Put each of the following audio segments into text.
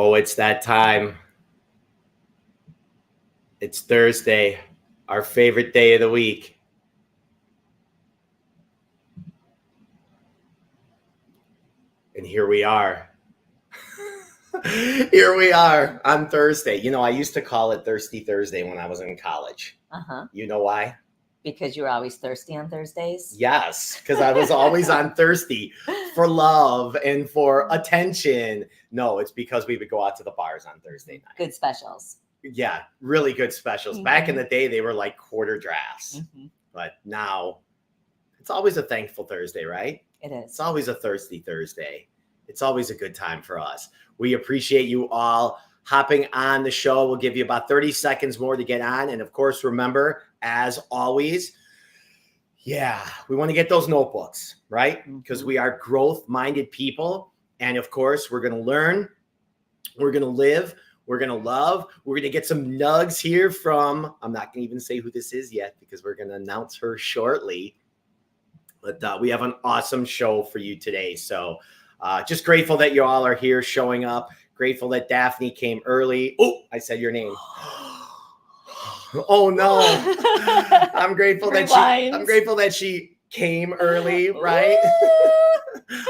Oh, it's that time. It's Thursday, our favorite day of the week. And here we are. Here we are on Thursday. You know, I used to call it Thirsty Thursday when I was in college. You know why? Because you were always thirsty on Thursdays? Yes, because I was always on thirsty for love and for attention. No, it's because we would go out to the bars on Thursday night. Good specials. Yeah, really good specials. Mm-hmm. Back in the day, they were like quarter drafts. Mm-hmm. But now, it's always a thankful Thursday, right? It is. It's always a thirsty Thursday. It's always a good time for us. We appreciate you all hopping on the show. We'll give you about 30 seconds more to get on. And of course, remember, as always, we want to get those notebooks, right? Because we are growth-minded people. And of course, we're going to learn, we're going to live, we're going to love. We're going to get some nugs here from, I'm not going to even say who this is yet because we're going to announce her shortly. But we have an awesome show for you today. So just grateful that you all are here showing up. Grateful that Daphne came early. Oh, I said your name. Oh no. I'm grateful that she came early, right?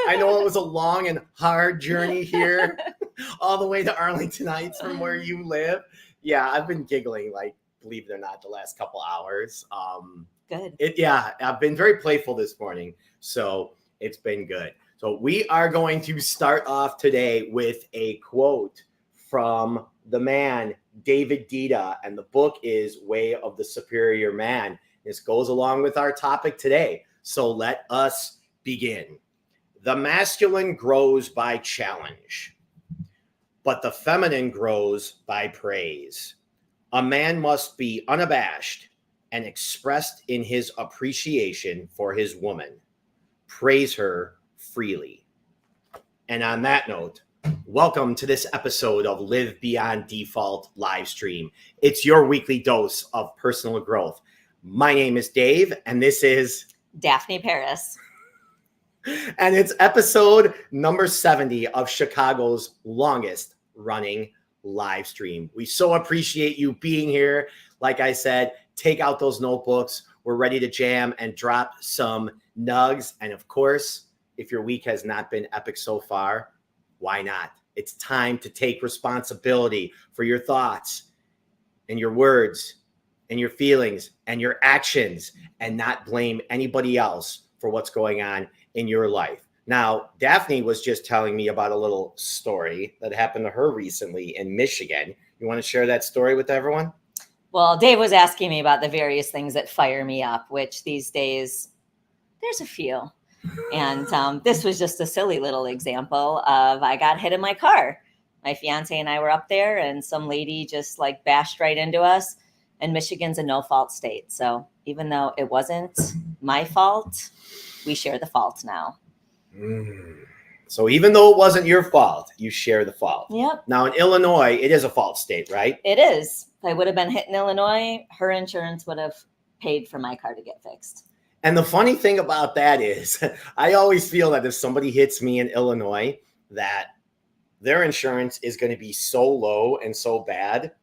I know it was a long and hard journey here all the way to Arlington Heights from where you live. Yeah, I've been giggling, like, believe it or not, the last couple hours. Good. I've been very playful this morning, so it's been good. So we are going to start off today with a quote from the man, David Dita, and the book is Way of the Superior Man. This goes along with our topic today. So let us begin. The masculine grows by challenge, but the feminine grows by praise. A man must be unabashed and expressed in his appreciation for his woman. Praise her freely. And on that note, welcome to this episode of Live Beyond Default live stream. It's your weekly dose of personal growth. My name is Dave, and this is Daphne Paris. And it's episode number 70 of Chicago's longest running live stream. We so appreciate you being here. Like I said, take out those notebooks. We're ready to jam and drop some nugs. And of course, if your week has not been epic so far, why not? It's time to take responsibility for your thoughts and your words and your feelings and your actions and not blame anybody else for what's going on in your life. Now, Daphne was just telling me about a little story that happened to her recently in Michigan. You want to share that story with everyone? Well, Dave was asking me about the various things that fire me up, which these days, there's a few. And this was just a silly little example of I got hit in my car. My fiance and I were up there and some lady just like bashed right into us. And Michigan's a no-fault state. So even though it wasn't my fault, we share the fault now. So even though it wasn't your fault, you share the fault. Yep. Now in Illinois, it is a fault state, right? It is. If I would have been hit in Illinois, her insurance would have paid for my car to get fixed. And the funny thing about that is I always feel that if somebody hits me in Illinois, that their insurance is going to be so low and so bad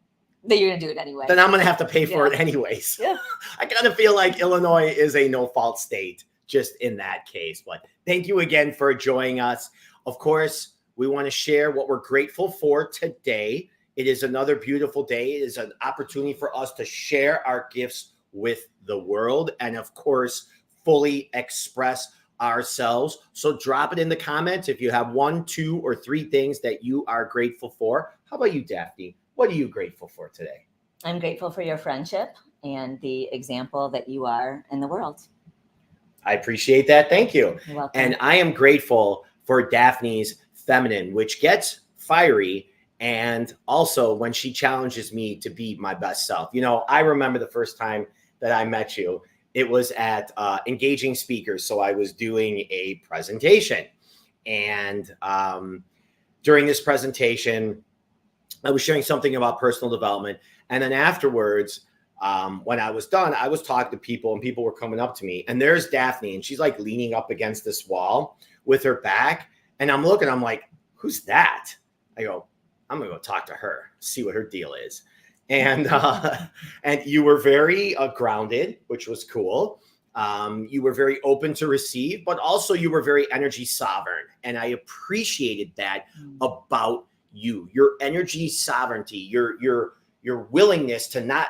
that you're going to do it anyway. Then I'm going to have to pay for it anyways. Yeah. I kind of feel like Illinois is a no-fault state just in that case. But thank you again for joining us. Of course, we want to share what we're grateful for today. It is another beautiful day. It is an opportunity for us to share our gifts with the world and, of course, fully express ourselves. So drop it in the comments if you have 1, 2, or 3 things that you are grateful for. How about you, Daphne? What are you grateful for today? I'm grateful for your friendship and the example that you are in the world. I appreciate that. Thank you. You're welcome. And I am grateful for Daphne's feminine, which gets fiery. And also when she challenges me to be my best self. You know, I remember the first time that I met you, it was at Engaging Speakers. So I was doing a presentation. And during this presentation, I was sharing something about personal development. And then afterwards, when I was done, I was talking to people and people were coming up to me. And there's Daphne, and she's like leaning up against this wall with her back. And I'm looking, I'm like, who's that? I go, I'm going to go talk to her, see what her deal is. And you were very grounded, which was cool. You were very open to receive, but also you were very energy sovereign. And I appreciated that about you, your energy sovereignty, your willingness to not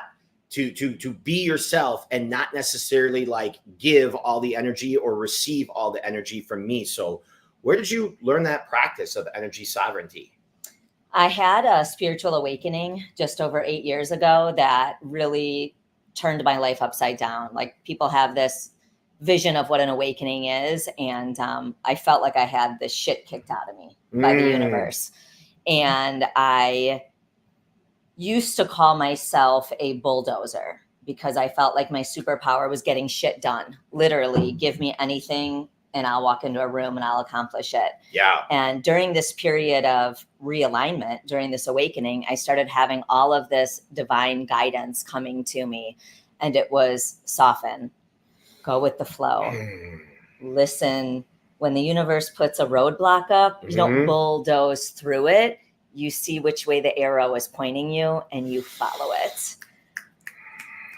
to be yourself and not necessarily like give all the energy or receive all the energy from me. So where did you learn that practice of energy sovereignty? I had a spiritual awakening just over 8 years ago that really turned my life upside down. Like, people have this vision of what an awakening is. And I felt like I had the shit kicked out of me by the universe. And I used to call myself a bulldozer because I felt like my superpower was getting shit done. Literally, give me anything and I'll walk into a room and I'll accomplish it. Yeah. And during this period of realignment, during this awakening, I started having all of this divine guidance coming to me. And it was soften, go with the flow, listen. When the universe puts a roadblock up, you don't bulldoze through it. You see which way the arrow is pointing you and you follow it.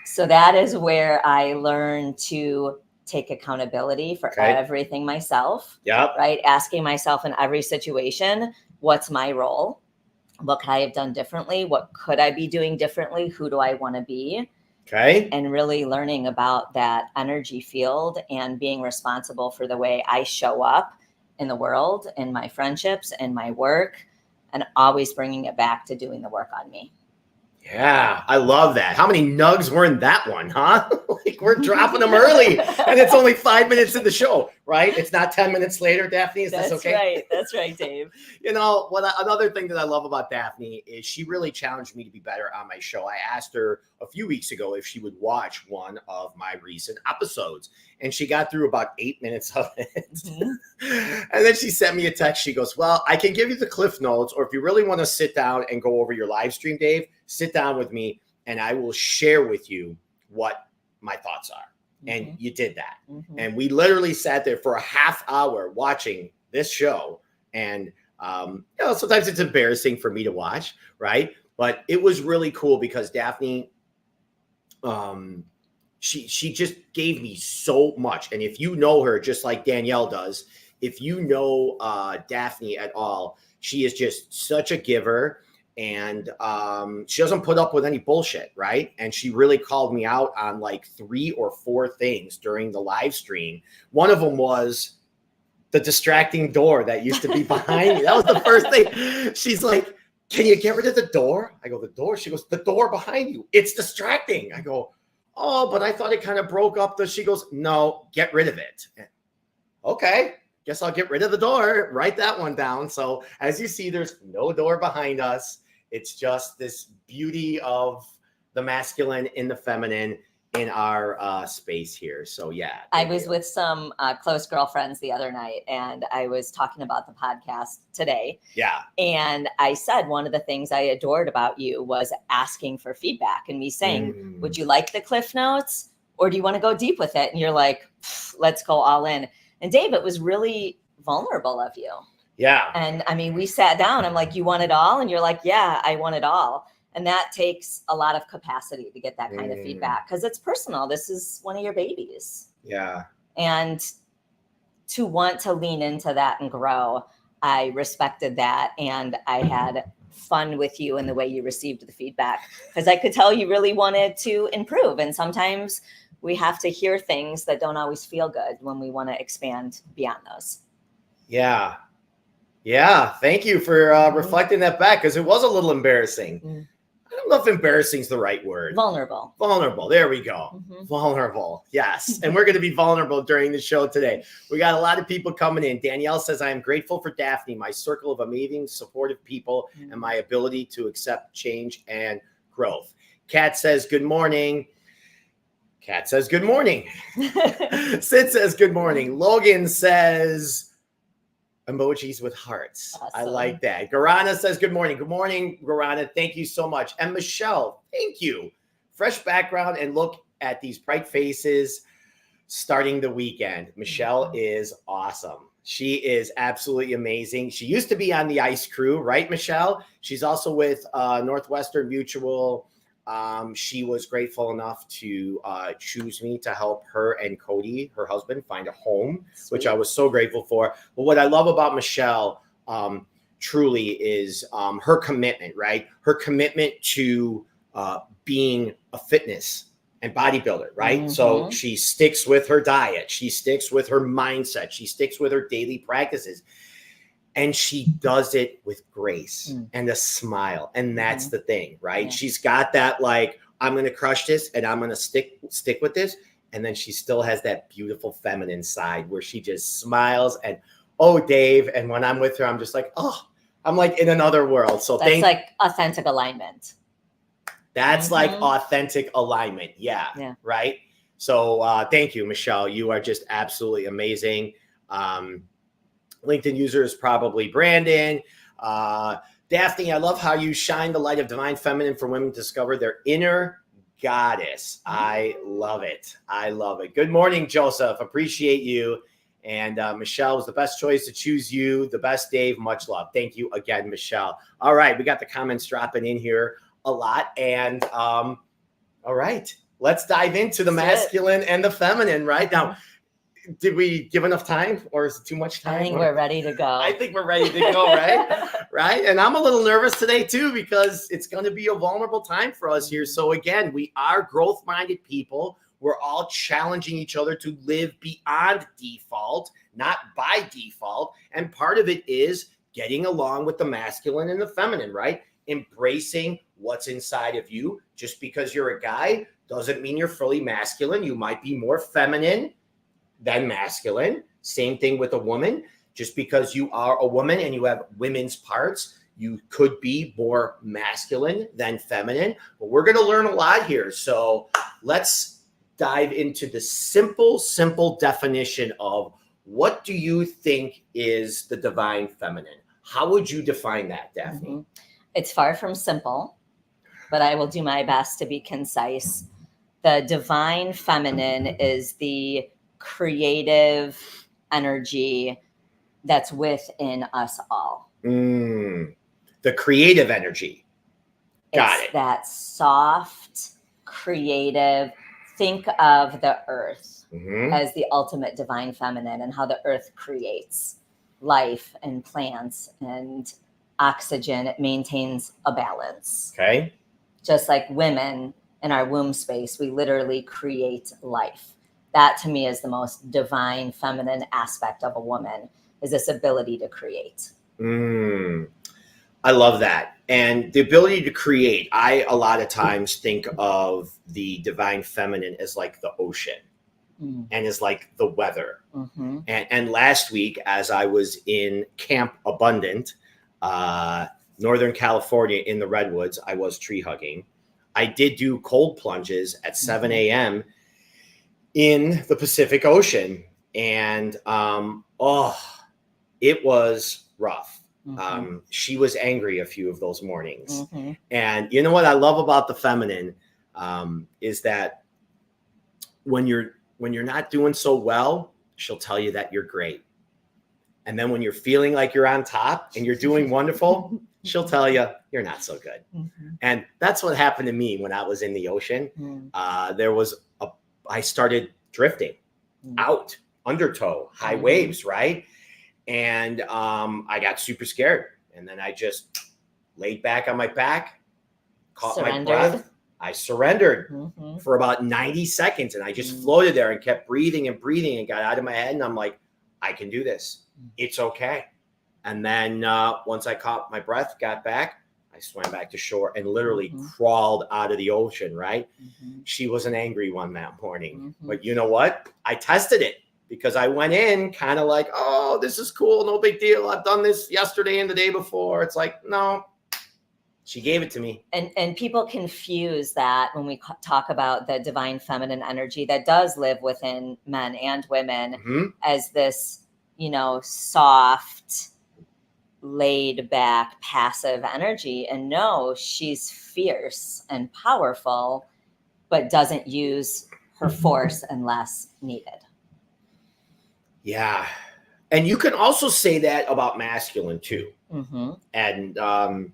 So that is where I learned to take accountability for everything myself. Yep. Right. Asking myself in every situation, what's my role? What could I have done differently? What could I be doing differently? Who do I want to be? Okay. And really learning about that energy field and being responsible for the way I show up in the world, in my friendships, in my work, and always bringing it back to doing the work on me. Yeah, I love that. How many nugs were in that one, huh? Like, we're dropping them early and it's only 5 minutes in the show, right? It's not 10 minutes later, Daphne. Is this okay? That's right. That's right, Dave. You know, another thing that I love about Daphne is she really challenged me to be better on my show. I asked her a few weeks ago if she would watch one of my recent episodes, and she got through about 8 minutes of it. And then she sent me a text. She goes, well, I can give you the cliff notes, or if you really want to sit down and go over your live stream, Dave, sit down with me and I will share with you what my thoughts are. And you did that. And we literally sat there for a half hour watching this show. And, you know, sometimes it's embarrassing for me to watch, right? But it was really cool because Daphne, she just gave me so much. And if you know her, just like Danielle does, if you know Daphne at all, she is just such a giver. And she doesn't put up with any bullshit, right? And she really called me out on like 3 or 4 things during the live stream. One of them was the distracting door that used to be behind me. That was the first thing. She's like, can you get rid of the door? I go, the door? She goes, the door behind you. It's distracting. I go, oh, but I thought it kind of broke up. She goes, no, get rid of it. Okay. Guess I'll get rid of the door. Write that one down. So as you see, there's no door behind us. It's just this beauty of the masculine and the feminine in our space here. So yeah. I was with some close girlfriends the other night and I was talking about the podcast today. Yeah. And I said, one of the things I adored about you was asking for feedback and me saying, would you like the cliff notes or do you want to go deep with it? And you're like, let's go all in. And Dave, it was really vulnerable of you. Yeah. And I mean, we sat down, I'm like, you want it all? And you're like, yeah, I want it all. And that takes a lot of capacity to get that kind of feedback because it's personal. This is one of your babies. Yeah. And to want to lean into that and grow, I respected that. And I had fun with you in the way you received the feedback because I could tell you really wanted to improve. And sometimes we have to hear things that don't always feel good when we want to expand beyond those. Yeah. Yeah. Thank you for reflecting that back because it was a little embarrassing. I don't know if embarrassing is the right word. Vulnerable. Vulnerable. There we go. Vulnerable. Yes. And we're going to be vulnerable during the show today. We got a lot of people coming in. Danielle says, I am grateful for Daphne, my circle of amazing, supportive people, and my ability to accept change and growth. Kat says, good morning. Kat says, good morning. Sid says, good morning. Logan says, emojis with hearts. Awesome. I like that. Garana says, good morning. Good morning, Garana. Thank you so much. And Michelle, thank you. Fresh background and look at these bright faces starting the weekend. Michelle is awesome. She is absolutely amazing. She used to be on the ICE crew, right, Michelle? She's also with Northwestern Mutual. She was grateful enough to choose me to help her and Cody, her husband, find a home, which I was so grateful for. But what I love about Michelle truly is her commitment, right? Her commitment to being a fitness and bodybuilder, right? Mm-hmm. So she sticks with her diet. She sticks with her mindset. She sticks with her daily practices. And she does it with grace and a smile. And that's the thing, right? Yeah. She's got that, like, I'm going to crush this and I'm going to stick with this. And then she still has that beautiful feminine side where she just smiles and, oh, Dave. And when I'm with her, I'm just like, oh, I'm like in another world. So that's like authentic alignment. That's like authentic alignment. Yeah. Right. So thank you, Michelle. You are just absolutely amazing. LinkedIn user is probably Brandon. Daphne, I love how you shine the light of divine feminine for women to discover their inner goddess. I love it. I love it. Good morning, Joseph. Appreciate you. And Michelle was the best choice to choose you. The best, Dave. Much love. Thank you again, Michelle. All right. We got the comments dropping in here a lot. And all right, let's dive into the masculine and the feminine right now. Did we give enough time or is it too much time? I think we're ready to go. I think we're ready to go, right? Right. And I'm a little nervous today too, because it's going to be a vulnerable time for us here. So again, we are growth-minded people. We're all challenging each other to live beyond default, not by default. And part of it is getting along with the masculine and the feminine, right? Embracing what's inside of you. Just because you're a guy doesn't mean you're fully masculine. You might be more feminine than masculine. Same thing with a woman. Just because you are a woman and you have women's parts, you could be more masculine than feminine. But we're going to learn a lot here. So let's dive into the simple definition of what do you think is the divine feminine? How would you define that, Daphne? It's far from simple, but I will do my best to be concise. The divine feminine is the creative energy that's within us all. The creative energy. Got it. That soft, creative. Think of the earth as the ultimate divine feminine and how the earth creates life and plants and oxygen. It maintains a balance. Okay. Just like women in our womb space, we literally create life. That to me is the most divine feminine aspect of a woman, is this ability to create. I love that. And the ability to create, I a lot of times think of the divine feminine as like the ocean and as like the weather. And last week, as I was in Camp Abundant, Northern California in the Redwoods, I was tree hugging. I did do cold plunges at 7 a.m. in the Pacific Ocean. And, it was rough. She was angry a few of those mornings. And you know what I love about the feminine is that when you're not doing so well, she'll tell you that you're great. And then when you're feeling like you're on top and you're doing wonderful, she'll tell you you're not so good. And that's what happened to me when I was in the ocean. I started drifting out, undertow, high waves, right? And I got super scared. And then I just laid back on my back, caught my breath. I surrendered for about 90 seconds. And I just floated there and kept breathing and got out of my head. And I'm like, I can do this. It's okay. And then once I caught my breath, got back, I swam back to shore and literally crawled out of the ocean, right? She was an angry one that morning. But you know what? I tested it because I went in kind of like, oh, this is cool. No big deal. I've done this yesterday and the day before. It's like, no, she gave it to me. And people confuse that when we talk about the divine feminine energy that does live within men and women as this, soft, laid back, passive energy. And no, she's fierce and powerful, but doesn't use her force unless needed. Yeah. And you can also say that about masculine too. Mm-hmm. And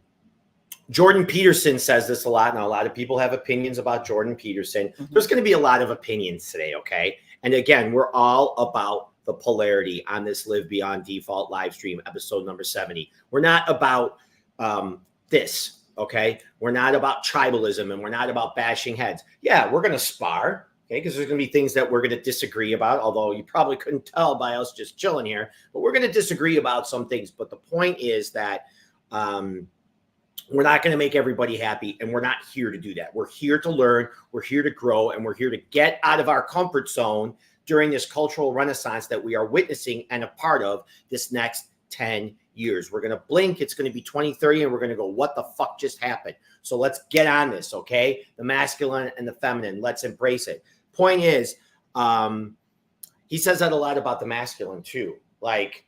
Jordan Peterson says this a lot. Now, a lot of people have opinions about Jordan Peterson. Mm-hmm. There's going to be a lot of opinions today, okay? And again, we're all about the polarity on this Live Beyond Default live stream, episode number 70. We're not about this, okay? We're not about tribalism, and we're not about bashing heads. Yeah, we're going to spar, okay? Because there's going to be things that we're going to disagree about, although you probably couldn't tell by us just chilling here. But we're going to disagree about some things. But the point is that we're not going to make everybody happy, and we're not here to do that. We're here to learn, we're here to grow, and we're here to get out of our comfort zone during this cultural renaissance that we are witnessing and a part of this next 10 years. We're going to blink, it's going to be 2030, and we're going to go, what the fuck just happened? So let's get on this, okay? The masculine and the feminine, let's embrace it. Point is, he says that a lot about the masculine too. Like,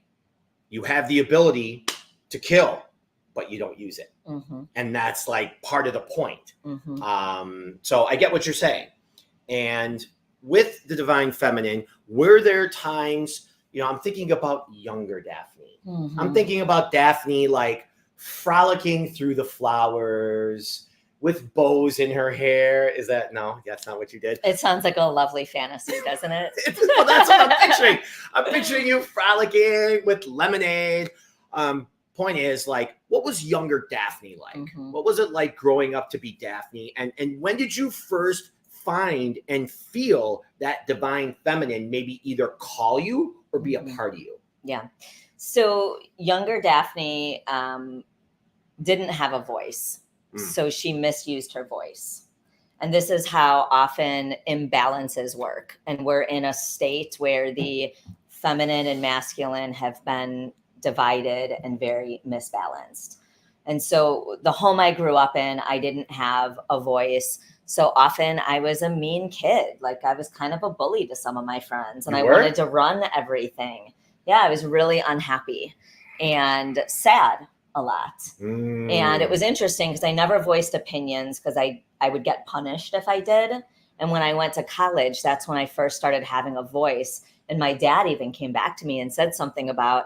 you have the ability to kill, but you don't use it. Mm-hmm. And that's like part of the point. Mm-hmm. So I get what you're saying. And with the divine feminine, were there times, I'm thinking about younger Daphne. Mm-hmm. I'm thinking about Daphne like frolicking through the flowers with bows in her hair. Is that, no, that's not what you did. It sounds like a lovely fantasy, doesn't it? Well, that's what I'm picturing. I'm picturing you frolicking with lemonade. Point is, like, what was younger Daphne like? Mm-hmm. What was it like growing up to be Daphne? And when did you first find and feel that divine feminine maybe either call you or be a part of you? Yeah. So younger Daphne didn't have a voice. So she misused her voice. And this is how often imbalances work. And we're in a state where the feminine and masculine have been divided and very misbalanced. And so the home I grew up in, I didn't have a voice. So often I was a mean kid. Like, I was kind of a bully to some of my friends, and I wanted to run everything. Yeah, I was really unhappy and sad a lot. And it was interesting because I never voiced opinions because I would get punished if I did. And when I went to college, that's when I first started having a voice. And my dad even came back to me and said something about,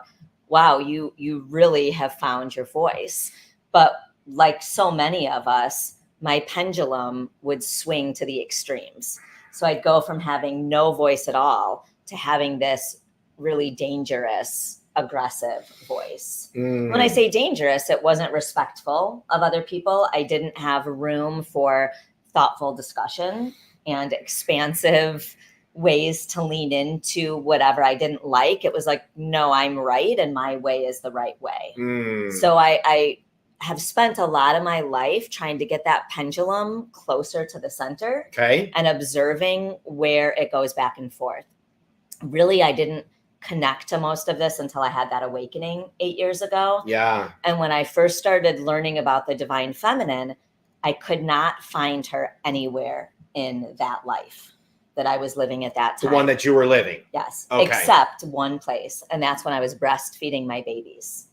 wow, you really have found your voice. But like so many of us, my pendulum would swing to the extremes. So I'd go from having no voice at all to having this really dangerous, aggressive voice. When I say dangerous, it wasn't respectful of other people. I didn't have room for thoughtful discussion and expansive ways to lean into whatever I didn't like. It was like, no, I'm right, and my way is the right way. So I have spent a lot of my life trying to get that pendulum closer to the center, and observing where it goes back and forth. Really, I didn't connect to most of this until I had that awakening 8 years ago. Yeah. And when I first started learning about the divine feminine, I could not find her anywhere in that life that I was living at that time. The one that you were living. Yes. Okay. Except one place. And that's when I was breastfeeding my babies.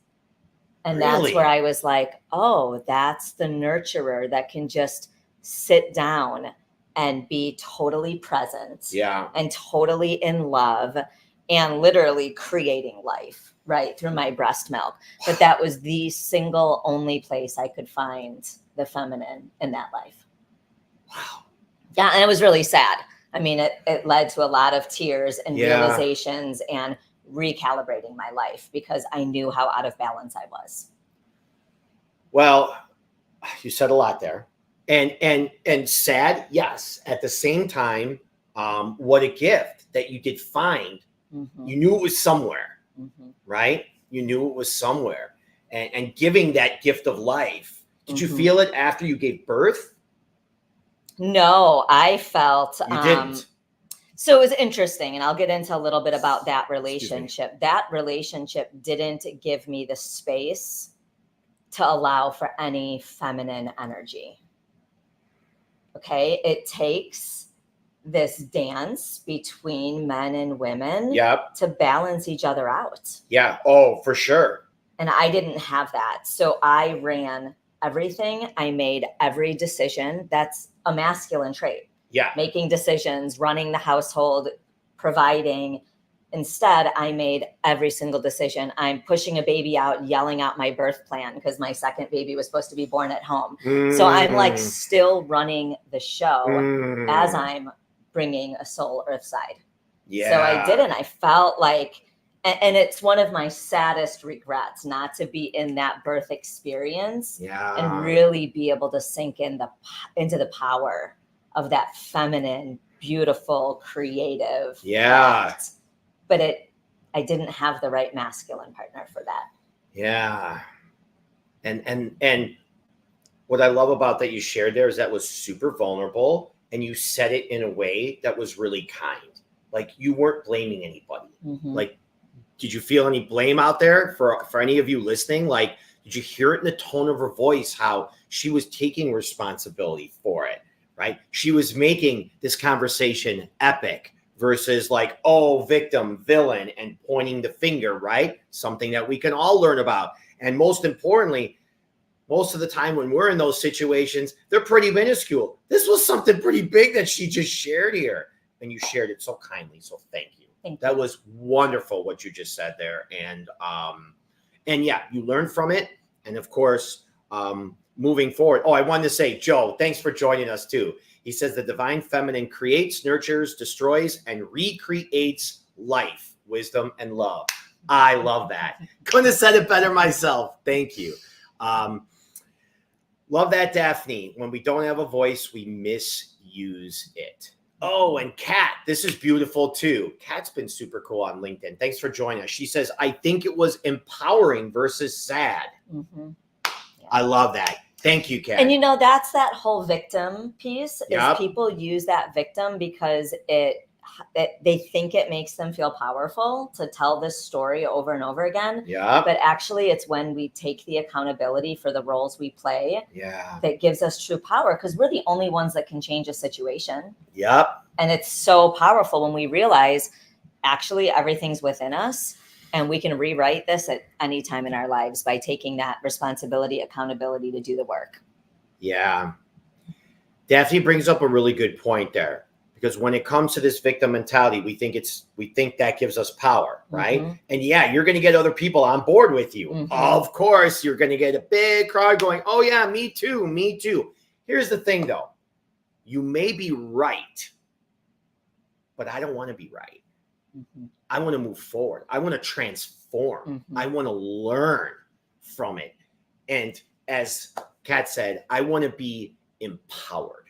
And Really? that's where I was like, oh, that's the nurturer that can just sit down and be totally present. Yeah. And totally in love and literally creating life, right, through my breast milk. But that was the single only place I could find the feminine in that life. Wow. Yeah, and it was really sad. I mean, it led to a lot of tears and realizations and recalibrating my life because I knew how out of balance I was. Well, you said a lot there. And sad, yes. At the same time, what a gift that you did find. You knew it was somewhere, right? You knew it was somewhere. And giving that gift of life, did you feel it after you gave birth? No, I felt... You didn't? So it was interesting, and I'll get into a little bit about that relationship. That relationship didn't give me the space to allow for any feminine energy. Okay? It takes this dance between men and women to balance each other out. Yeah. Oh, for sure. And I didn't have that. So I ran everything. I made every decision. That's a masculine trait. Yeah. Making decisions, running the household, providing. Instead, I made every single decision. I'm pushing a baby out, yelling out my birth plan because my second baby was supposed to be born at home. So I'm like still running the show as I'm bringing a soul earthside. Yeah. So I did, and I felt like, and it's one of my saddest regrets not to be in that birth experience and really be able to sink into the power of that feminine, beautiful, creative act. But I didn't have the right masculine partner for that. Yeah. And what I love about that you shared there is that was super vulnerable, and you said it in a way that was really kind. Like you weren't blaming anybody. Like, did you feel any blame out there for any of you listening? Like, did you hear it in the tone of her voice, how she was taking responsibility for it, right? She was making this conversation epic versus like, oh, victim, villain, and pointing the finger, right? Something that we can all learn about. And most importantly, most of the time when we're in those situations, they're pretty minuscule. This was something pretty big that she just shared here. And you shared it so kindly. So thank you. That was wonderful what you just said there. And yeah, you learned from it. And of course, moving forward. Oh, I wanted to say, Joe, thanks for joining us too. He says the divine feminine creates, nurtures, destroys, and recreates life, wisdom, and love. I love that. Couldn't have said it better myself. Thank you. Love that, Daphne. When we don't have a voice, we misuse it. Oh, and Kat, this is beautiful too. Kat's been super cool on LinkedIn. Thanks for joining us. She says, I think it was empowering versus sad. I love that. Thank you, Kat. And you know, that's that whole victim piece is people use that victim because they think it makes them feel powerful to tell this story over and over again. But actually it's when we take the accountability for the roles we play that gives us true power, because we're the only ones that can change a situation. And it's so powerful when we realize actually everything's within us and we can rewrite this at any time in our lives by taking that responsibility, accountability to do the work. Yeah. Daphne brings up a really good point there. Because when it comes to this victim mentality, we think that gives us power, right? And yeah, you're going to get other people on board with you. Of course, you're going to get a big crowd going, oh yeah, me too, me too. Here's the thing though. You may be right, but I don't want to be right. I want to move forward. I want to transform. I want to learn from it. And as Kat said, I want to be empowered.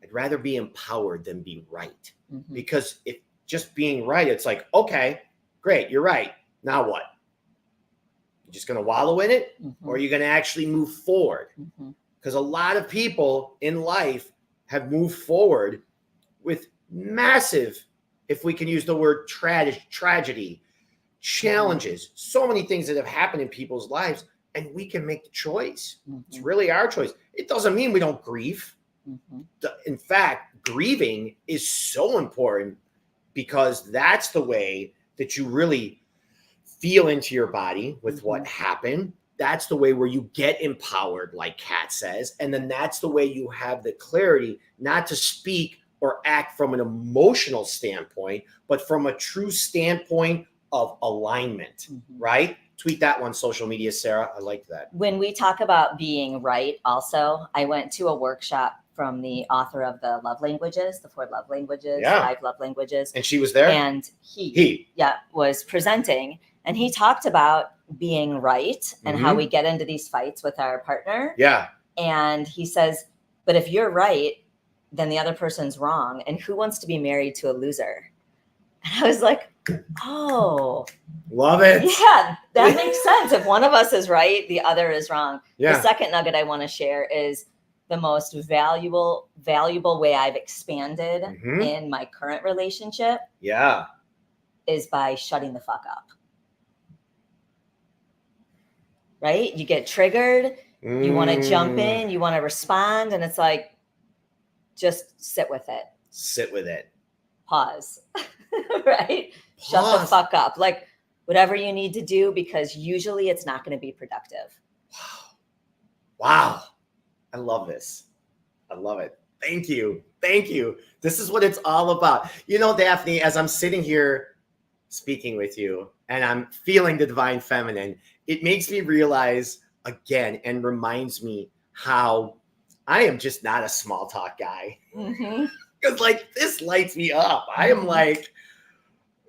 I'd rather be empowered than be right. Because if just being right, it's like, okay, great, you're right. Now what? You're just going to wallow in it? Or are you going to actually move forward? Because a lot of people in life have moved forward with massive, if we can use the word tragedy, challenges, so many things that have happened in people's lives, and we can make the choice. It's really our choice. It doesn't mean we don't grieve. In fact, grieving is so important because that's the way that you really feel into your body with what happened. That's the way where you get empowered, like Kat says. And then that's the way you have the clarity not to speak or act from an emotional standpoint, but from a true standpoint of alignment, right? Tweet that one, social media, Sarah. I like that. When we talk about being right, also, I went to a workshop from the author of the love languages, the 4 love languages, 5 love languages. And she was there? And he was presenting. And he talked about being right and how we get into these fights with our partner. And he says, but if you're right, then the other person's wrong. And who wants to be married to a loser? And I was like, oh. Love it. Yeah, that makes sense. If one of us is right, the other is wrong. The second nugget I want to share is the most valuable way I've expanded in my current relationship is by shutting the fuck up. Right? You get triggered, you want to jump in, you want to respond, and it's like, just sit with it. Sit with it. Pause. Right? Pause. Shut the fuck up. Like whatever you need to do, because usually it's not going to be productive. Wow. I love this. I love it. Thank you. Thank you. This is what it's all about. You know, Daphne, as I'm sitting here speaking with you and I'm feeling the divine feminine, it makes me realize again and reminds me how I am just not a small talk guy. Because like this lights me up. I am like,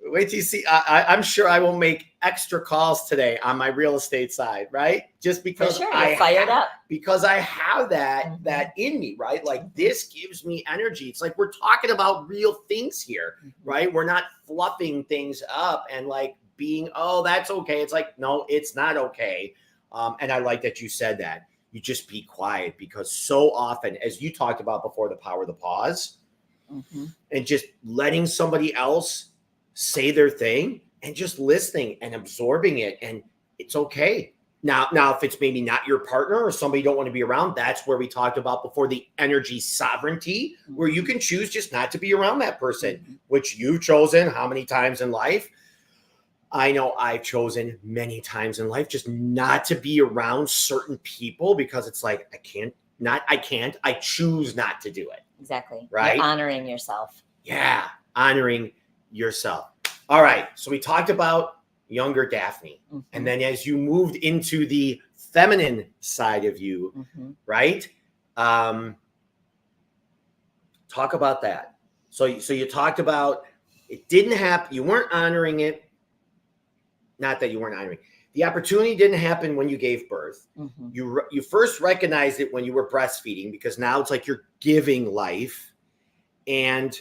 wait till you see. I'm sure I will make extra calls today on my real estate side, right? Just because For sure, you're fired up. Because I have that in me, right? Like this gives me energy. It's like we're talking about real things here, right? We're not fluffing things up and like being, oh, that's okay. It's like, no, it's not okay. And I like that you said that. You just be quiet, because so often, as you talked about before, the power of the pause and just letting somebody else say their thing and just listening and absorbing it. And it's okay. Now, if it's maybe not your partner or somebody you don't want to be around, that's where we talked about before, the energy sovereignty, where you can choose just not to be around that person, which you've chosen how many times in life. I know I've chosen many times in life just not to be around certain people because it's like, I choose not to do it. Exactly. Right. You're honoring yourself. Yeah. Honoring yourself. All right. So we talked about younger Daphne. And then as you moved into the feminine side of you, right? Talk about that. So you talked about it didn't happen. You weren't honoring it. Not that you weren't honoring. The opportunity didn't happen when you gave birth. You first recognized it when you were breastfeeding, because now it's like you're giving life. And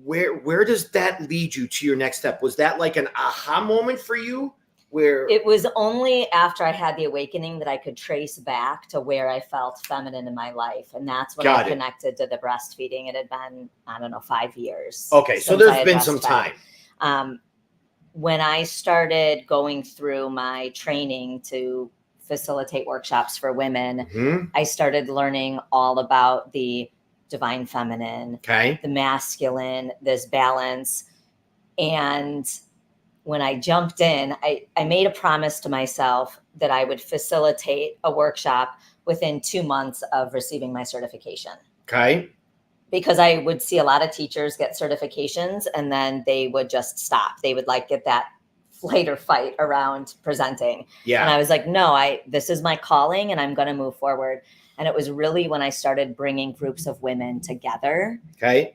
where does that lead you to your next step? Was that like an aha moment for you? Where it was only after I had the awakening that I could trace back to where I felt feminine in my life. And that's when I connected to the breastfeeding. It had been, I don't know, 5 years. Okay. So there's been some time. When I started going through my training to facilitate workshops for women, I started learning all about the divine feminine, the masculine, this balance. And when I jumped in, I made a promise to myself that I would facilitate a workshop within 2 months of receiving my certification. Because I would see a lot of teachers get certifications and then they would just stop. They would like get that flight or fight around presenting. And I was like, no, this is my calling and I'm going to move forward. And it was really when I started bringing groups of women together, I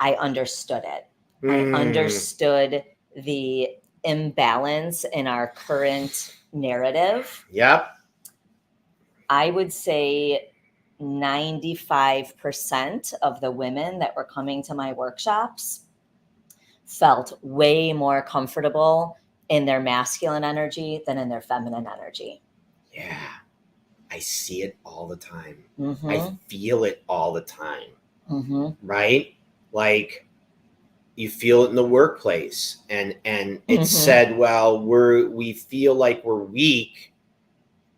understood it. I understood the imbalance in our current narrative. I would say 95% of the women that were coming to my workshops felt way more comfortable in their masculine energy than in their feminine energy. Yeah. I see it all the time. I feel it all the time. Right? Like you feel it in the workplace and it's said, well, we feel like we're weak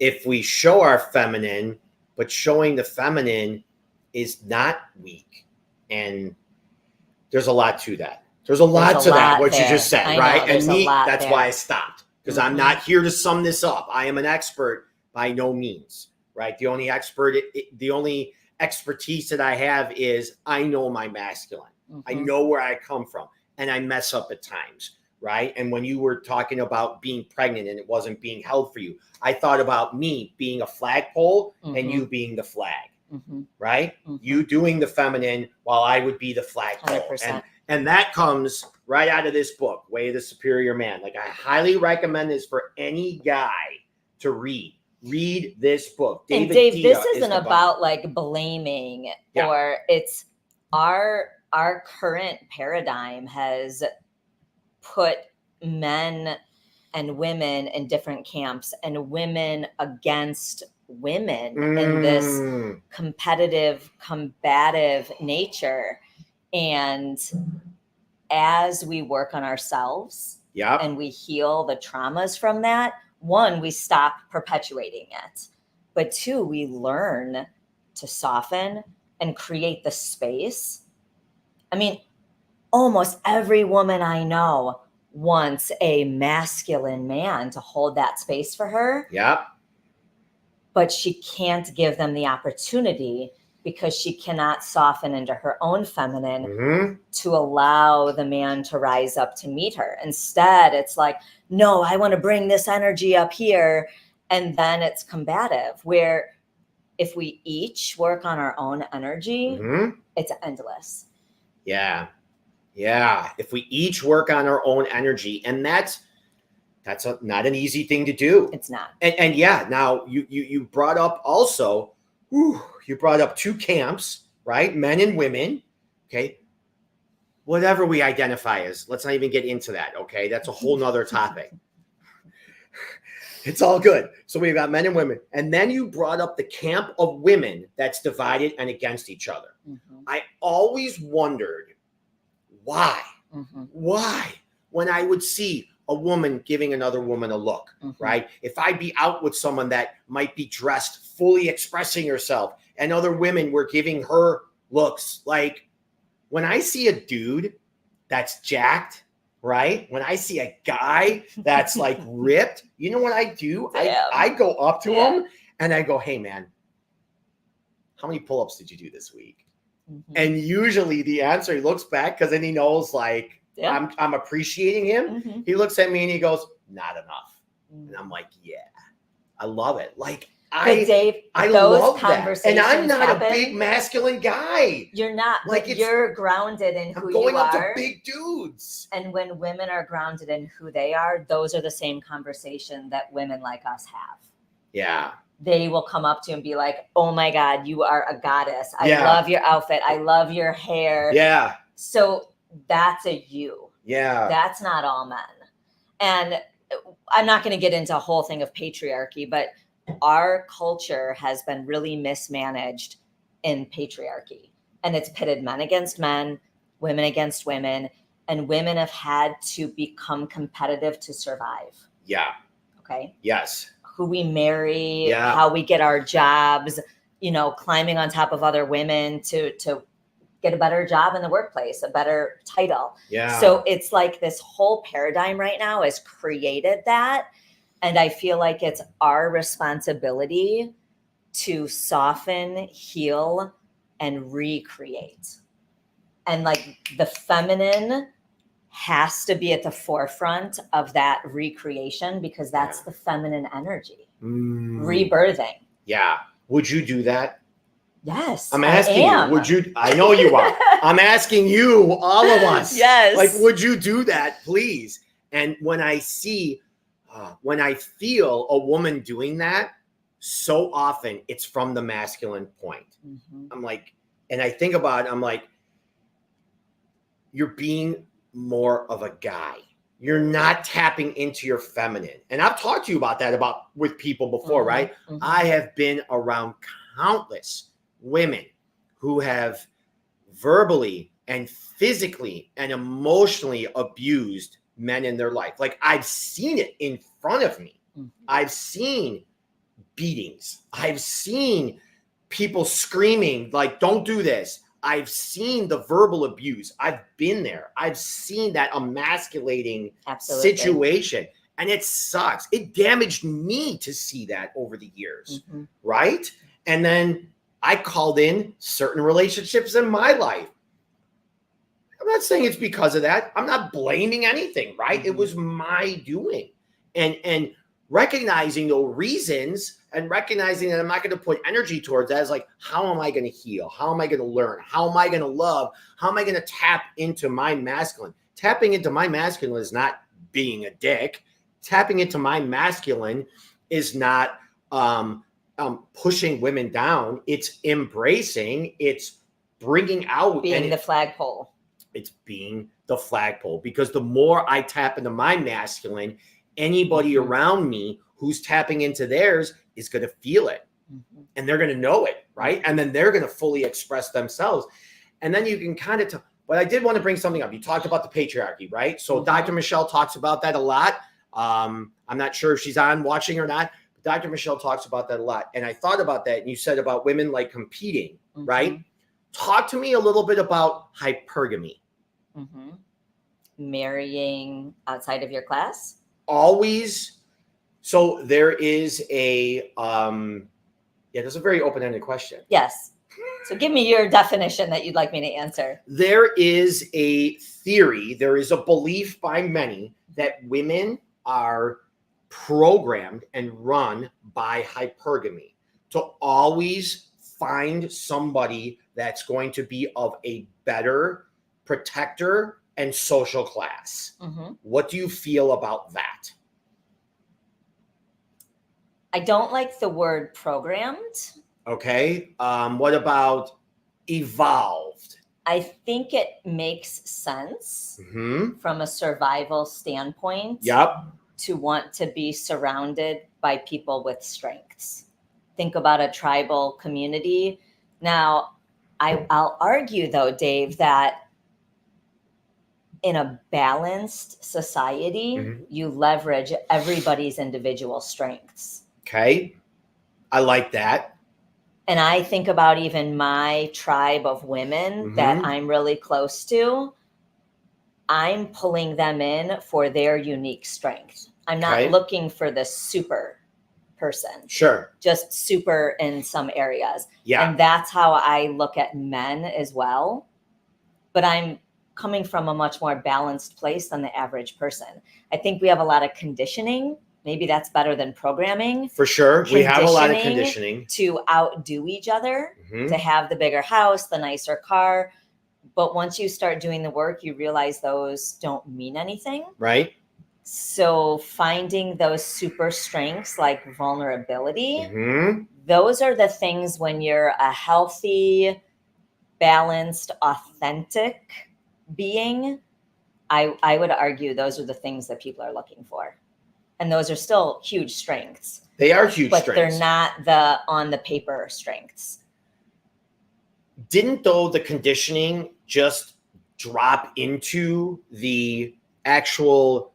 if we show our feminine, but showing the feminine is not weak. And there's a lot to that. There's a lot to that, what you just said, right? And me, that's why I stopped, because I'm not here to sum this up. I am an expert by no means, right? The only expertise that I have is I know my masculine. I know where I come from, and I mess up at times, right? And when you were talking about being pregnant and it wasn't being held for you, I thought about me being a flagpole and you being the flag, right? You doing the feminine while I would be the flagpole. And that comes right out of this book, Way of the Superior Man. Like I highly recommend this for any guy to read. Read this book. Dave, this isn't about like blaming or it's our current paradigm has put men and women in different camps and women against women in this competitive, combative nature. And as we work on ourselves and we heal the traumas from that, one, we stop perpetuating it. But two, we learn to soften and create the space. I mean, almost every woman I know wants a masculine man to hold that space for her. But she can't give them the opportunity because she cannot soften into her own feminine Mm-hmm. to allow the man to rise up to meet her. Instead, it's like, no, I want to bring this energy up here. And then it's combative, where if we each work on our own energy, Mm-hmm. it's endless. Yeah. Yeah. If we each work on our own energy, and that's not an easy thing to do. It's not. And yeah, now you brought up also, you brought up two camps, right? Men and women. Okay. Whatever we identify as, let's not even get into that. Okay. That's a whole nother topic. It's all good. So we've got men and women. And then you brought up the camp of women that's divided and against each other. Mm-hmm. I always wondered why. Mm-hmm. Why? When I would see a woman giving another woman a look, Mm-hmm. right? If I'd be out with someone that might be dressed, fully expressing herself, and other women were giving her looks, like when I see a dude that's jacked, right? When I see a guy that's like ripped, you know what I do? I go up to him and I go, hey man, how many pull-ups did you do this week? Mm-hmm. And usually the answer, he looks back because then he knows like I'm appreciating him. Mm-hmm. He looks at me and he goes, not enough. Mm-hmm. And I'm like, yeah, I love it. Like Dave, I those love that. conversations And I'm not happen. a big masculine guy. You're not, Like, but you're grounded in who I'm going you up are. to big dudes. And when women are grounded in who they are, those are the same conversation that women like us have. Yeah. They will come up to you and be like, oh my God, you are a goddess. I Yeah. love your outfit. I love your hair. Yeah. So that's a you. Yeah. That's not all men. And I'm not going to get into a whole thing of patriarchy, but our culture has been really mismanaged in patriarchy. And it's pitted men against men, women against women, and women have had to become competitive to survive. Yeah. Okay. Yes. Who we marry, Yeah. how we get our jobs, climbing on top of other women to get a better job in the workplace, a better title. Yeah. So it's like this whole paradigm right now has created that. And I feel like it's our responsibility to soften, heal, and recreate. And like the feminine has to be at the forefront of that recreation because that's the feminine energy. Rebirthing. Yeah. Would you do that? Yes. I'm asking you, would you? I know you are. I'm asking you, all of us. Yes. Like, would you do that, please? And when I feel a woman doing that, so often it's from the masculine point. Mm-hmm. I'm like, and I think about it, I'm like, you're being more of a guy. You're not tapping into your feminine. And I've talked to you about that with people before, Mm-hmm. right? Mm-hmm. I have been around countless women who have verbally and physically and emotionally abused men in their life. Like I've seen it in front of me. Mm-hmm. I've seen beatings. I've seen people screaming like, don't do this. I've seen the verbal abuse. I've been there. I've seen that emasculating situation. And it sucks. It damaged me to see that over the years. Mm-hmm. Right? And then I called in certain relationships in my life. I'm not saying it's because of that. I'm not blaming anything, right? Mm-hmm. It was my doing. And recognizing those reasons and recognizing that I'm not going to put energy towards that is like, how am I going to heal? How am I going to learn? How am I going to love? How am I going to tap into my masculine? Tapping into my masculine is not being a dick. Tapping into my masculine is not pushing women down. It's embracing. It's bringing out. Being the flagpole. It's being the flagpole. Because the more I tap into my masculine, anybody Mm-hmm. around me who's tapping into theirs is going to feel it. Mm-hmm. And they're going to know it, right? And then they're going to fully express themselves. And then you can kind of but I did want to bring something up. You talked about the patriarchy, right? So mm-hmm. Dr. Michelle talks about that a lot. I'm not sure if she's on watching or not, but Dr. Michelle talks about that a lot. And I thought about that. And you said about women like competing, mm-hmm. right? Talk to me a little bit about hypergamy. Mm-hmm. Marrying outside of your class? Always. So there is that's a very open-ended question. Yes. So give me your definition that you'd like me to answer. There is a theory, there is a belief by many that women are programmed and run by hypergamy, to always find somebody that's going to be of a better protector and social class. Mm-hmm. What do you feel about that? I don't like the word programmed. Okay. What about evolved? I think it makes sense from a survival standpoint. Yep. To want to be surrounded by people with strengths. Think about a tribal community. Now, I'll argue, though, Dave, that in a balanced society, you leverage everybody's individual strengths. Okay. I like that. And I think about even my tribe of women that I'm really close to. I'm pulling them in for their unique strength. I'm not looking for the super person. Sure. Just super in some areas. Yeah. And that's how I look at men as well. But I'm coming from a much more balanced place than the average person. I think we have a lot of conditioning. Maybe that's better than programming. For sure. We have a lot of conditioning. To outdo each other, to have the bigger house, the nicer car. But once you start doing the work, you realize those don't mean anything. Right. So finding those super strengths like vulnerability, those are the things when you're a healthy, balanced, authentic being, I would argue those are the things that people are looking for. And those are still huge strengths. They are huge but strengths. They're not the on the paper strengths. Didn't, though, the conditioning just drop into the actual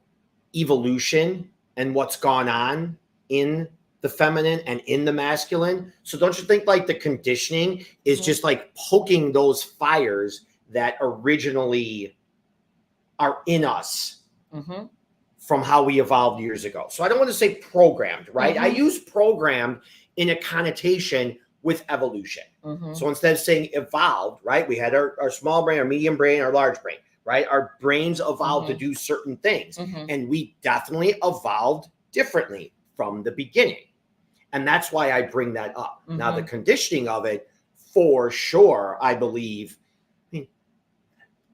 evolution and what's gone on in the feminine and in the masculine? So don't you think like the conditioning is just like poking those fires that originally are in us from how we evolved years ago? So I don't want to say programmed, right? I use programmed in a connotation with evolution. So instead of saying evolved, right? We had our small brain, our medium brain, our large brain, right? Our brains evolved to do certain things. And we definitely evolved differently from the beginning. And that's why I bring that up. Now, the conditioning of it, for sure, I believe, I mean,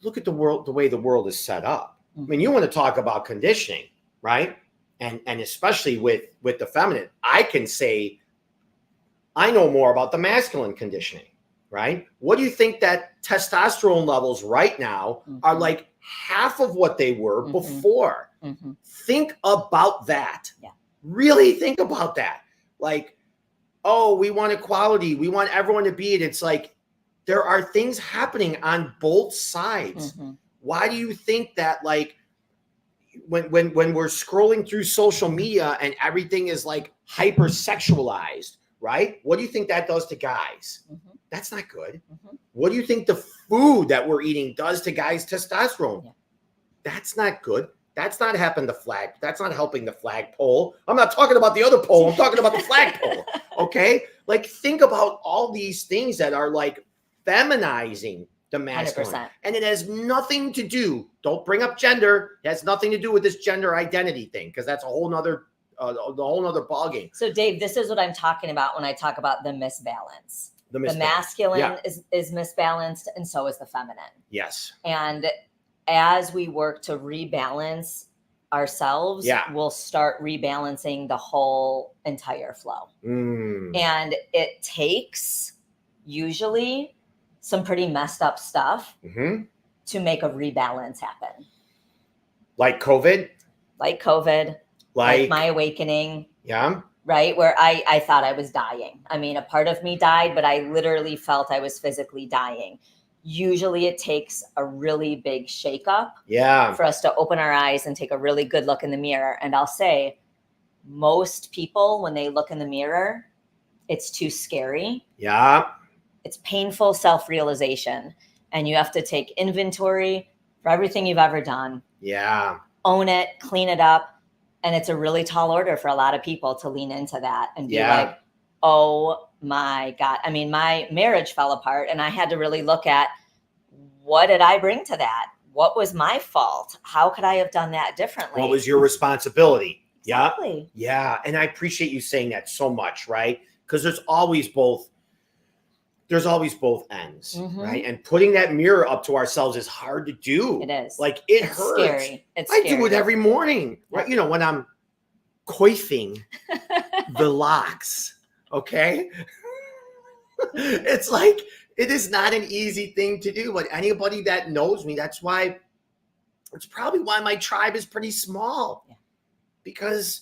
look at the world, the way the world is set up. I mean, you want to talk about conditioning, right? And especially with the feminine, I can say, I know more about the masculine conditioning, right? What do you think that testosterone levels right now are like half of what they were before? Think about that. Yeah. Really think about that. Like, oh, we want equality. We want everyone to be it. It's like there are things happening on both sides. Why do you think that, like, when we're scrolling through social media and everything is like hypersexualized, right? What do you think that does to guys? That's not good. What do you think the food that we're eating does to guys' testosterone? Yeah. That's not good. That's not helping the flag. That's not helping the flagpole. I'm not talking about the other pole. I'm talking about the flagpole. Okay? Like, think about all these things that are like feminizing the masculine. 100%. And it has nothing to do, don't bring up gender. It has nothing to do with this gender identity thing, because that's a whole nother ballgame. So Dave, this is what I'm talking about when I talk about the misbalance. The masculine is misbalanced, and so is the feminine. Yes. And as we work to rebalance ourselves, we'll start rebalancing the whole entire flow. And it takes usually some pretty messed up stuff to make a rebalance happen. Like COVID? Like my awakening. Yeah. Right? Where I thought I was dying. I mean, a part of me died, but I literally felt I was physically dying. Usually it takes a really big shakeup for us to open our eyes and take a really good look in the mirror. And I'll say, most people, when they look in the mirror, it's too scary. Yeah. It's painful self-realization. And you have to take inventory for everything you've ever done. Yeah. Own it, clean it up. And it's a really tall order for a lot of people to lean into that and be like, oh my marriage fell apart, and I had to really look at, what did I bring to that? What was my fault? How could I have done that differently? What was your responsibility? Exactly. Yeah. And I appreciate you saying that so much, right? Because there's always both ends, right? And putting that mirror up to ourselves is hard to do. It is. Like, it's hurts. Scary. I do it every morning, right? You know, when I'm coiffing the locks, okay? It's like, it is not an easy thing to do, but anybody that knows me, it's probably why my tribe is pretty small. Yeah. Because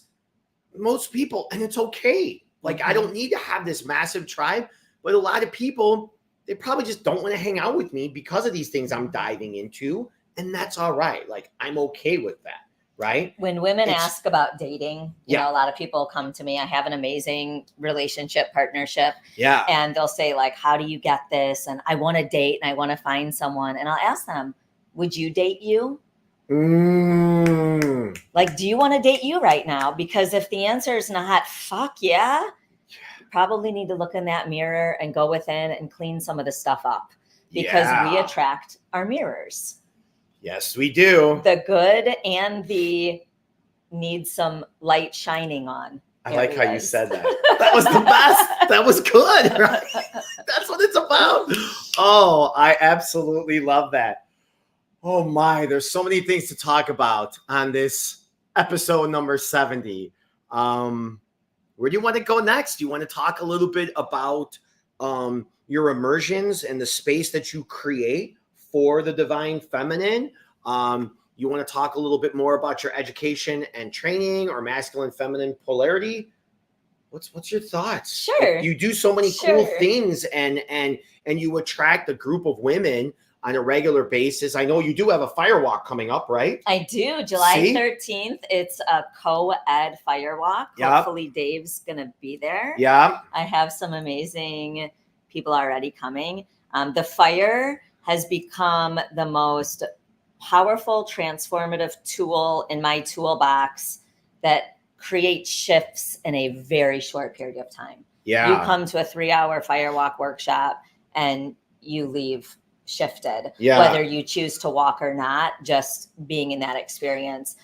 most people, and it's okay. Like, I don't need to have this massive tribe, but a lot of people, they probably just don't want to hang out with me because of these things I'm diving into. And that's all right. Like, I'm okay with that. Right. When women ask about dating, you know, a lot of people come to me. I have an amazing relationship partnership. Yeah. And they'll say, like, how do you get this? And I want to date and I want to find someone. And I'll ask them, would you date you? Like, do you want to date you right now? Because if the answer is not, fuck yeah, you probably need to look in that mirror and go within and clean some of the stuff up, because we attract our mirrors. Yes, we do. The good and the need some light shining on. I like how you said that. That was the best. That was good. Right? That's what it's about. Oh, I absolutely love that. Oh my, there's so many things to talk about on this episode number 70. Where do you want to go next? Do you want to talk a little bit about your immersions and the space that you create for the divine feminine? You want to talk a little bit more about your education and training, or masculine feminine polarity? What's your thoughts? Sure. You do so many cool things, and you attract a group of women on a regular basis. I know you do have a firewalk coming up, right? I do. July 13th. It's a co-ed firewalk. Yep. Hopefully Dave's going to be there. Yeah. I have some amazing people already coming. The fire has become the most powerful, transformative tool in my toolbox that creates shifts in a very short period of time. Yeah. You come to a 3-hour firewalk workshop and you leave shifted, whether you choose to walk or not, just being in that experience.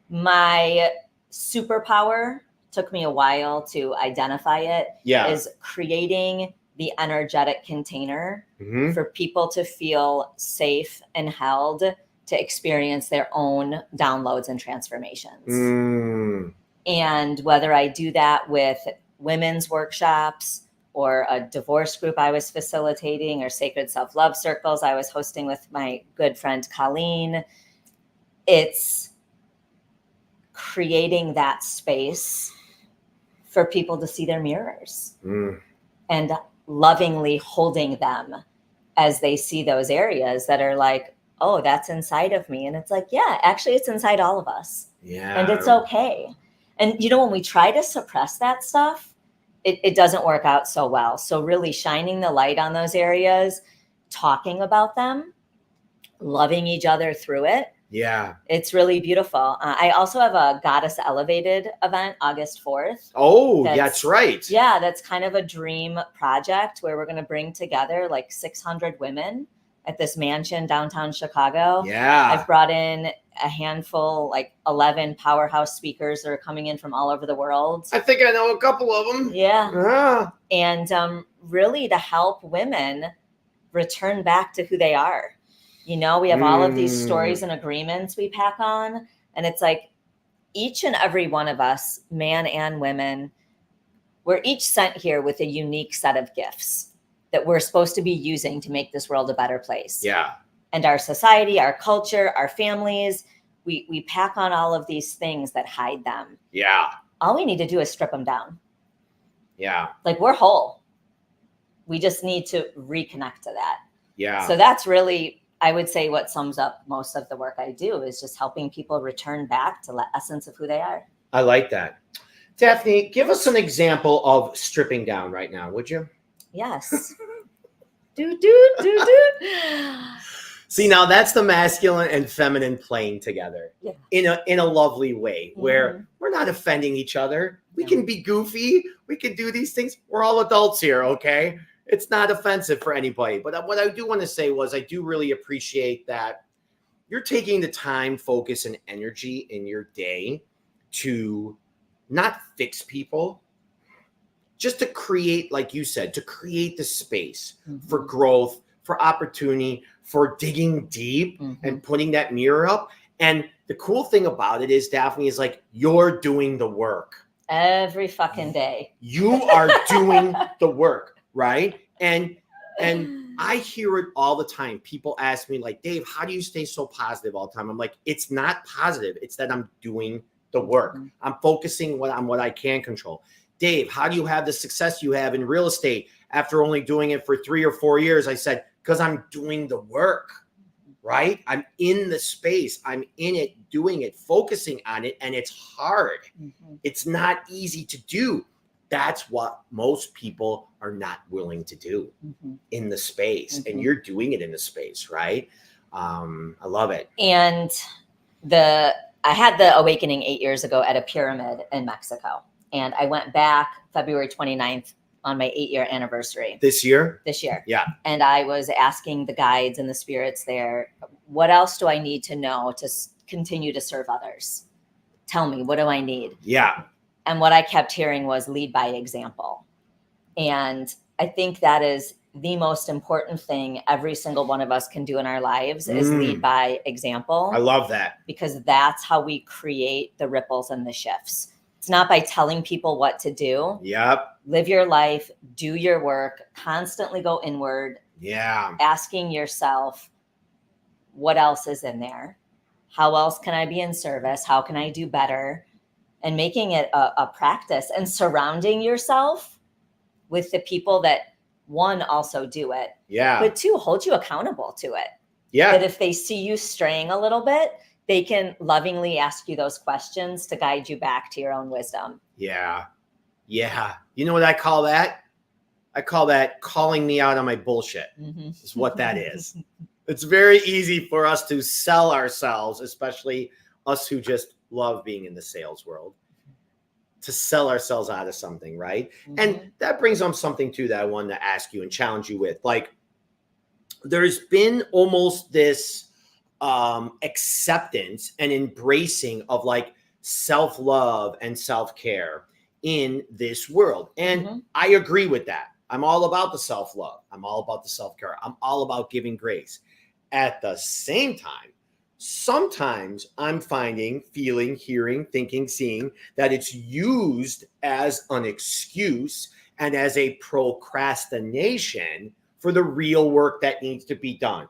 My superpower, took me a while to identify it, is creating the energetic container for people to feel safe and held to experience their own downloads and transformations. And whether I do that with women's workshops or a divorce group I was facilitating, or sacred self-love circles I was hosting with my good friend Colleen, it's creating that space for people to see their mirrors and lovingly holding them as they see those areas that are like, oh, that's inside of me. And it's like, yeah, actually it's inside all of us. Yeah. And it's okay. And, you know, when we try to suppress that stuff, it doesn't work out so well. So really shining the light on those areas, talking about them, loving each other through it. Yeah. It's really beautiful. I also have a Goddess Elevated event, August 4th. Oh, that's right. Yeah, that's kind of a dream project where we're going to bring together like 600 women at this mansion downtown Chicago. Yeah. I've brought in a handful, like 11 powerhouse speakers that are coming in from all over the world. I think I know a couple of them. Yeah. And really to help women return back to who they are. You know, we have all of these stories and agreements we pack on. And it's like each and every one of us, man and women, we're each sent here with a unique set of gifts that we're supposed to be using to make this world a better place. Yeah. And our society, our culture, our families, we pack on all of these things that hide them. Yeah. All we need to do is strip them down. Yeah. Like, we're whole. We just need to reconnect to that. Yeah. So that's really, I would say, what sums up most of the work I do is just helping people return back to the essence of who they are. I like that. Daphne, give us an example of stripping down right now, would you? Yes. See, now that's the masculine and feminine playing together in a lovely way where we're not offending each other. We can be goofy. We can do these things. We're all adults here, okay? It's not offensive for anybody. But what I do want to say was I do really appreciate that you're taking the time, focus, and energy in your day to not fix people, just to create, like you said, to create the space for growth, for opportunity, for digging deep and putting that mirror up. And the cool thing about it is, Daphne, is like you're doing the work. Every fucking day. You are doing the work, right? And I hear it all the time. People ask me like, Dave, how do you stay so positive all the time? I'm like, it's not positive. It's that I'm doing the work. I'm focusing on what I can control. Dave, how do you have the success you have in real estate after only doing it for 3 or 4 years? I said, because I'm doing the work, right? I'm in the space. I'm in it, doing it, focusing on it. And it's hard. It's not easy to do. That's what most people are not willing to do in the space. And you're doing it in the space, right? I love it. And I had the awakening 8 years ago at a pyramid in Mexico. And I went back February 29th on my 8-year anniversary. This year? This year. Yeah. And I was asking the guides and the spirits there, what else do I need to know to continue to serve others? Tell me, what do I need? Yeah. And what I kept hearing was lead by example. And I think that is the most important thing every single one of us can do in our lives is lead by example. I love that. Because that's how we create the ripples and the shifts. It's not by telling people what to do. Yep. Live your life, do your work, constantly go inward. Yeah. Asking yourself, what else is in there? How else can I be in service? How can I do better? And making it a practice and surrounding yourself with the people that, one, also do it. Yeah. But two, hold you accountable to it. Yeah. That if they see you straying a little bit, they can lovingly ask you those questions to guide you back to your own wisdom. Yeah. Yeah. You know what I call that? I call that calling me out on my bullshit. Is what that is. It's very easy for us to sell ourselves, especially us who just love being in the sales world, to sell ourselves out of something, right? And that brings on something too that I wanted to ask you and challenge you with. Like, there's been almost this acceptance and embracing of like self-love and self-care in this world. And I agree with that. I'm all about the self-love. I'm all about the self-care. I'm all about giving grace. At the same time, sometimes I'm finding, feeling, hearing, thinking, seeing that it's used as an excuse and as a procrastination for the real work that needs to be done.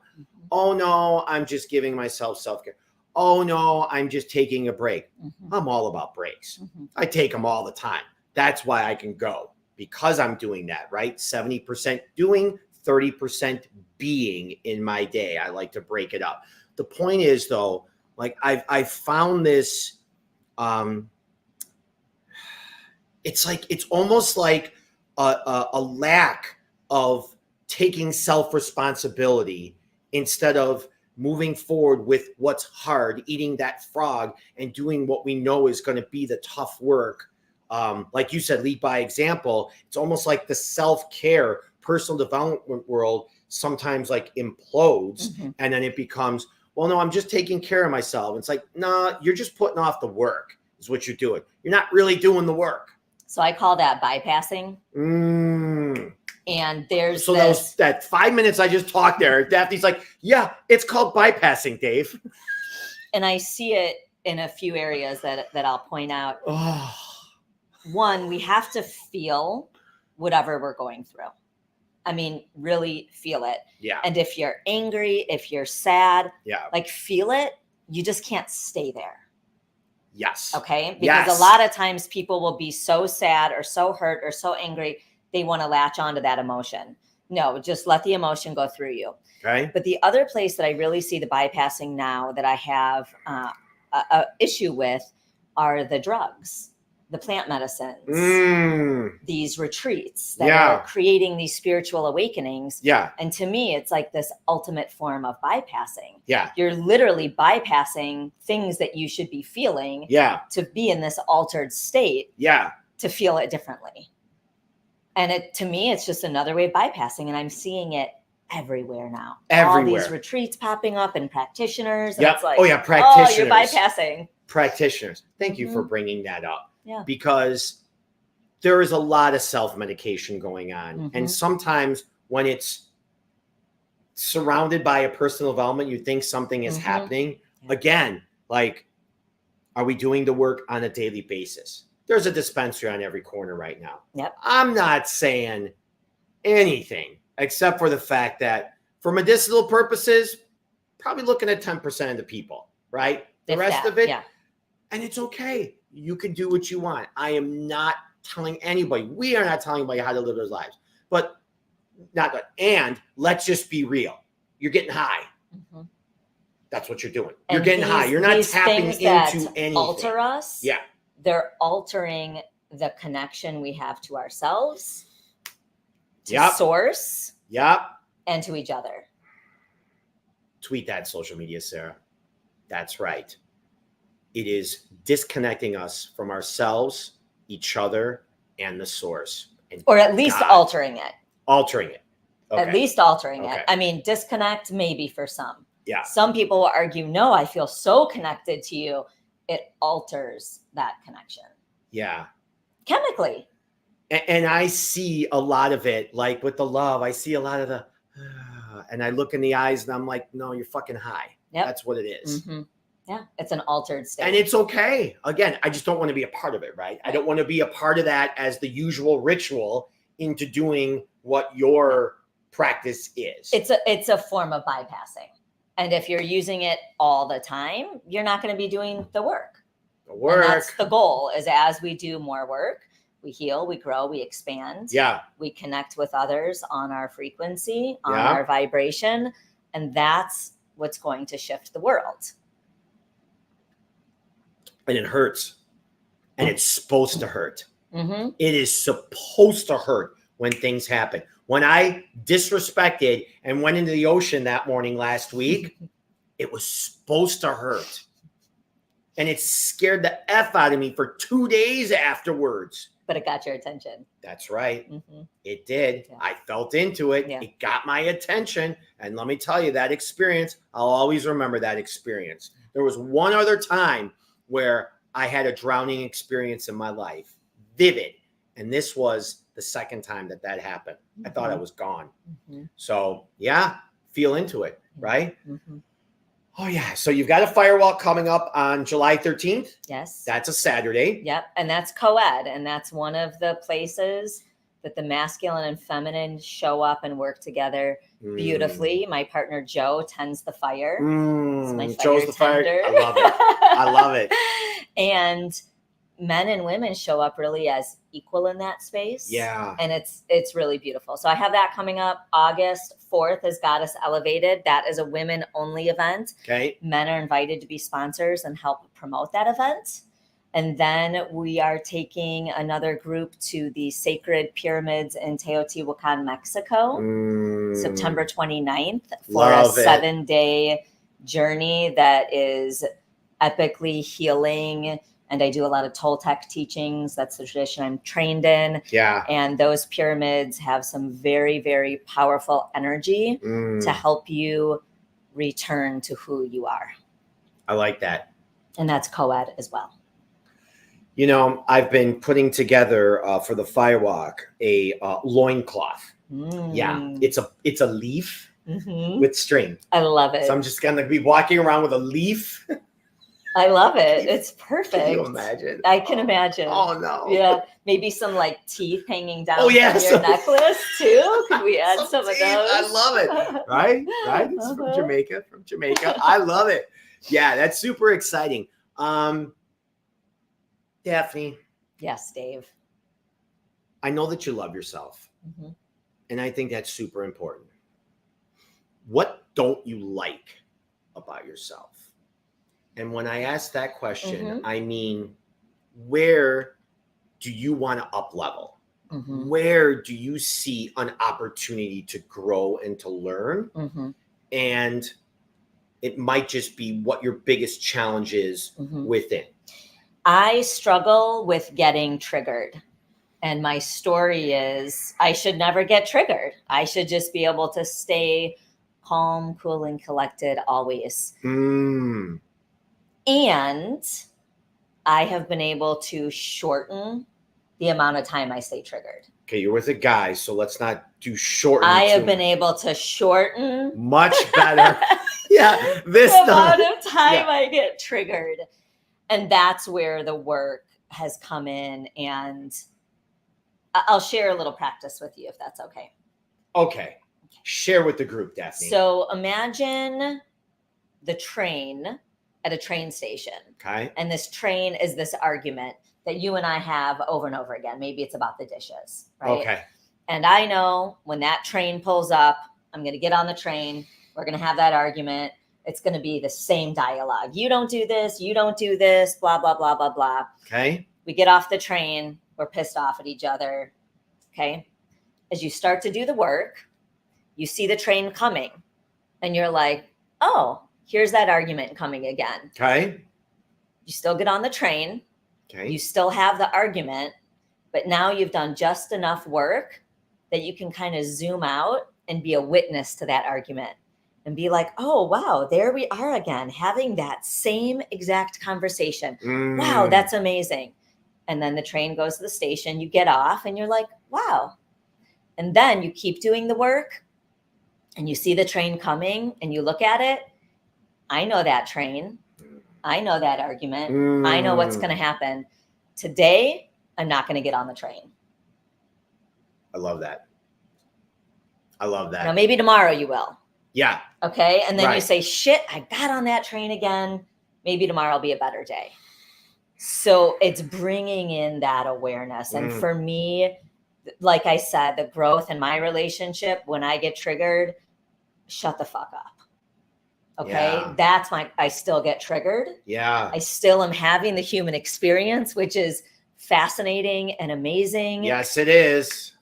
Oh no, I'm just giving myself self-care. Oh no, I'm just taking a break. I'm all about breaks. I take them all the time. That's why I can go, because I'm doing that, right? 70% doing, 30% being in my day. I like to break it up. The point is though, like I've found this, it's almost like a lack of taking self-responsibility instead of moving forward with what's hard, eating that frog and doing what we know is going to be the tough work. Like you said, lead by example. It's almost like the self-care, personal development world sometimes like implodes and then it becomes, well, no, I'm just taking care of myself. It's like, nah, you're just putting off the work is what you're doing. You're not really doing the work. So I call that bypassing. And there's so that 5 minutes I just talked there, Daphne's like, yeah, it's called bypassing, Dave. And I see it in a few areas that I'll point out. One, we have to feel whatever we're going through. I mean, really feel it. Yeah. And if you're angry, if you're sad, like feel it. You just can't stay there. Yes. Okay. Because a lot of times people will be so sad or so hurt or so angry, they want to latch onto that emotion. No, just let the emotion go through you. Okay. But the other place that I really see the bypassing now that I have a issue with are the drugs. the plant medicines, these retreats that are creating these spiritual awakenings. Yeah. And to me, it's like this ultimate form of bypassing. Yeah. You're literally bypassing things that you should be feeling to be in this altered state to feel it differently. And to me, it's just another way of bypassing. And I'm seeing it everywhere now. All these retreats popping up and practitioners. And it's like, practitioners. Oh, you're bypassing. Practitioners. Thank you for bringing that up. Yeah. Because there is a lot of self-medication going on. And sometimes when it's surrounded by a personal development, you think something is happening. Again, like, are we doing the work on a daily basis? There's a dispensary on every corner right now. Yep. I'm not saying anything except for the fact that for medicinal purposes, probably looking at 10% of the people, right? The rest of it, and it's okay. You can do what you want. I am not telling anybody. We are not telling anybody how to live their lives. But and let's just be real. You're getting high. That's what you're doing. You're getting high. You're not tapping into anything. Alter us. Yeah. They're altering the connection we have to ourselves, to source, and to each other. Tweet that, social media, Sarah. That's right. It is disconnecting us from ourselves, each other, and the source. Or at least altering it. Altering it. Okay. At least altering it. I mean, disconnect maybe for some. Yeah. Some people will argue, no, I feel so connected to you. It alters that connection. Yeah. Chemically. And I see a lot of it, like with the love, I see a lot of the, and I look in the eyes and I'm like, no, you're fucking high. Yep. That's what it is. Yeah. It's an altered state. And it's okay. Again, I just don't want to be a part of it, right? I don't want to be a part of that as the usual ritual into doing what your practice is. It's a form of bypassing. And if you're using it all the time, you're not going to be doing the work. And that's the goal, is as we do more work, we heal, we grow, we expand. Yeah. We connect with others on our frequency, on our vibration. And that's what's going to shift the world. And it hurts. And it's supposed to hurt. It is supposed to hurt when things happen. When I disrespected and went into the ocean that morning last week, it was supposed to hurt. And it scared the F out of me for 2 days afterwards. But it got your attention. That's right. It did. Yeah. I felt into it. Yeah. It got my attention. And let me tell you, that experience, I'll always remember that experience. There was one other time where I had a drowning experience in my life. Vivid. And this was the second time that happened. I thought I was gone. So yeah, feel into it, right? Oh yeah. So you've got a firewalk coming up on July 13th. Yes. That's a Saturday. Yep. And that's co-ed. And that's one of the places that the masculine and feminine show up and work together beautifully. My partner, Joe, tends the fire. It's my fire Joe's the tender. fire. I love it. I love it. And men and women show up really as equal in that space. Yeah. And it's really beautiful. So I have that coming up August 4th is Goddess Elevated. That is a women only event. Okay. Men are invited to be sponsors and help promote that event. And then we are taking another group to the Sacred Pyramids in Teotihuacan, Mexico, September 29th for a 7-day journey that is epically healing. And I do a lot of Toltec teachings. That's the tradition I'm trained in. Yeah. And those pyramids have some very, very powerful energy to help you return to who you are. I like that. And that's co-ed as well. You know, I've been putting together for the firewalk a loincloth. Yeah. It's a leaf with string. I love it. So I'm just going to be walking around with a leaf. I love it. It's perfect. Can you imagine? I can imagine. Oh, no. Yeah. Maybe some like teeth hanging down from your necklace too. Could we add some of those? I love it. Right? Right? It's from Jamaica. I love it. Yeah, that's super exciting. Daphne. Yes, Dave. I know that you love yourself. And I think that's super important. What don't you like about yourself? And when I ask that question, I mean, where do you want to up level? Mm-hmm. Where do you see an opportunity to grow and to learn? Mm-hmm. And it might just be what your biggest challenge is Mm-hmm. within. I struggle with getting triggered. And my story is I should never get triggered. I should just be able to stay calm, cool, and collected always. Mm. And I have been able to shorten the amount of time I stay triggered. Okay, you're with a guy, so let's not do short. I have been able to shorten much better. Yeah, this the amount of time yeah. I get triggered. And that's where the work has come in. And I'll share a little practice with you if that's okay. Okay. Share with the group, Daphne. So imagine the train at a train station. Okay. And this train is this argument that you and I have over and over again. Maybe it's about the dishes, right? Okay. And I know when that train pulls up, I'm going to get on the train. We're going to have that argument. It's going to be the same dialogue. You don't do this. You don't do this. Blah, blah, blah, blah, blah. Okay. We get off the train. We're pissed off at each other. Okay. As you start to do the work, you see the train coming and you're like, oh, here's that argument coming again. Okay. You still get on the train. Okay. You still have the argument, but now you've done just enough work that you can kind of zoom out and be a witness to that argument and be like, oh, wow, there we are again, having that same exact conversation. Wow, that's amazing. And then the train goes to the station, you get off and you're like, wow. And then you keep doing the work and you see the train coming and you look at it. I know that train. I know that argument. I know what's going to happen. Today, I'm not going to get on the train. I love that. I love that. Now, maybe tomorrow you will. Yeah. Okay. And then Right. you say, shit, I got on that train again. Maybe tomorrow will be a better day. So it's bringing in that awareness. And for me, like I said, the growth in my relationship, when I get triggered, shut the fuck up. Okay. Yeah. That's I still get triggered. Yeah. I still am having the human experience, which is fascinating and amazing. Yes, it is.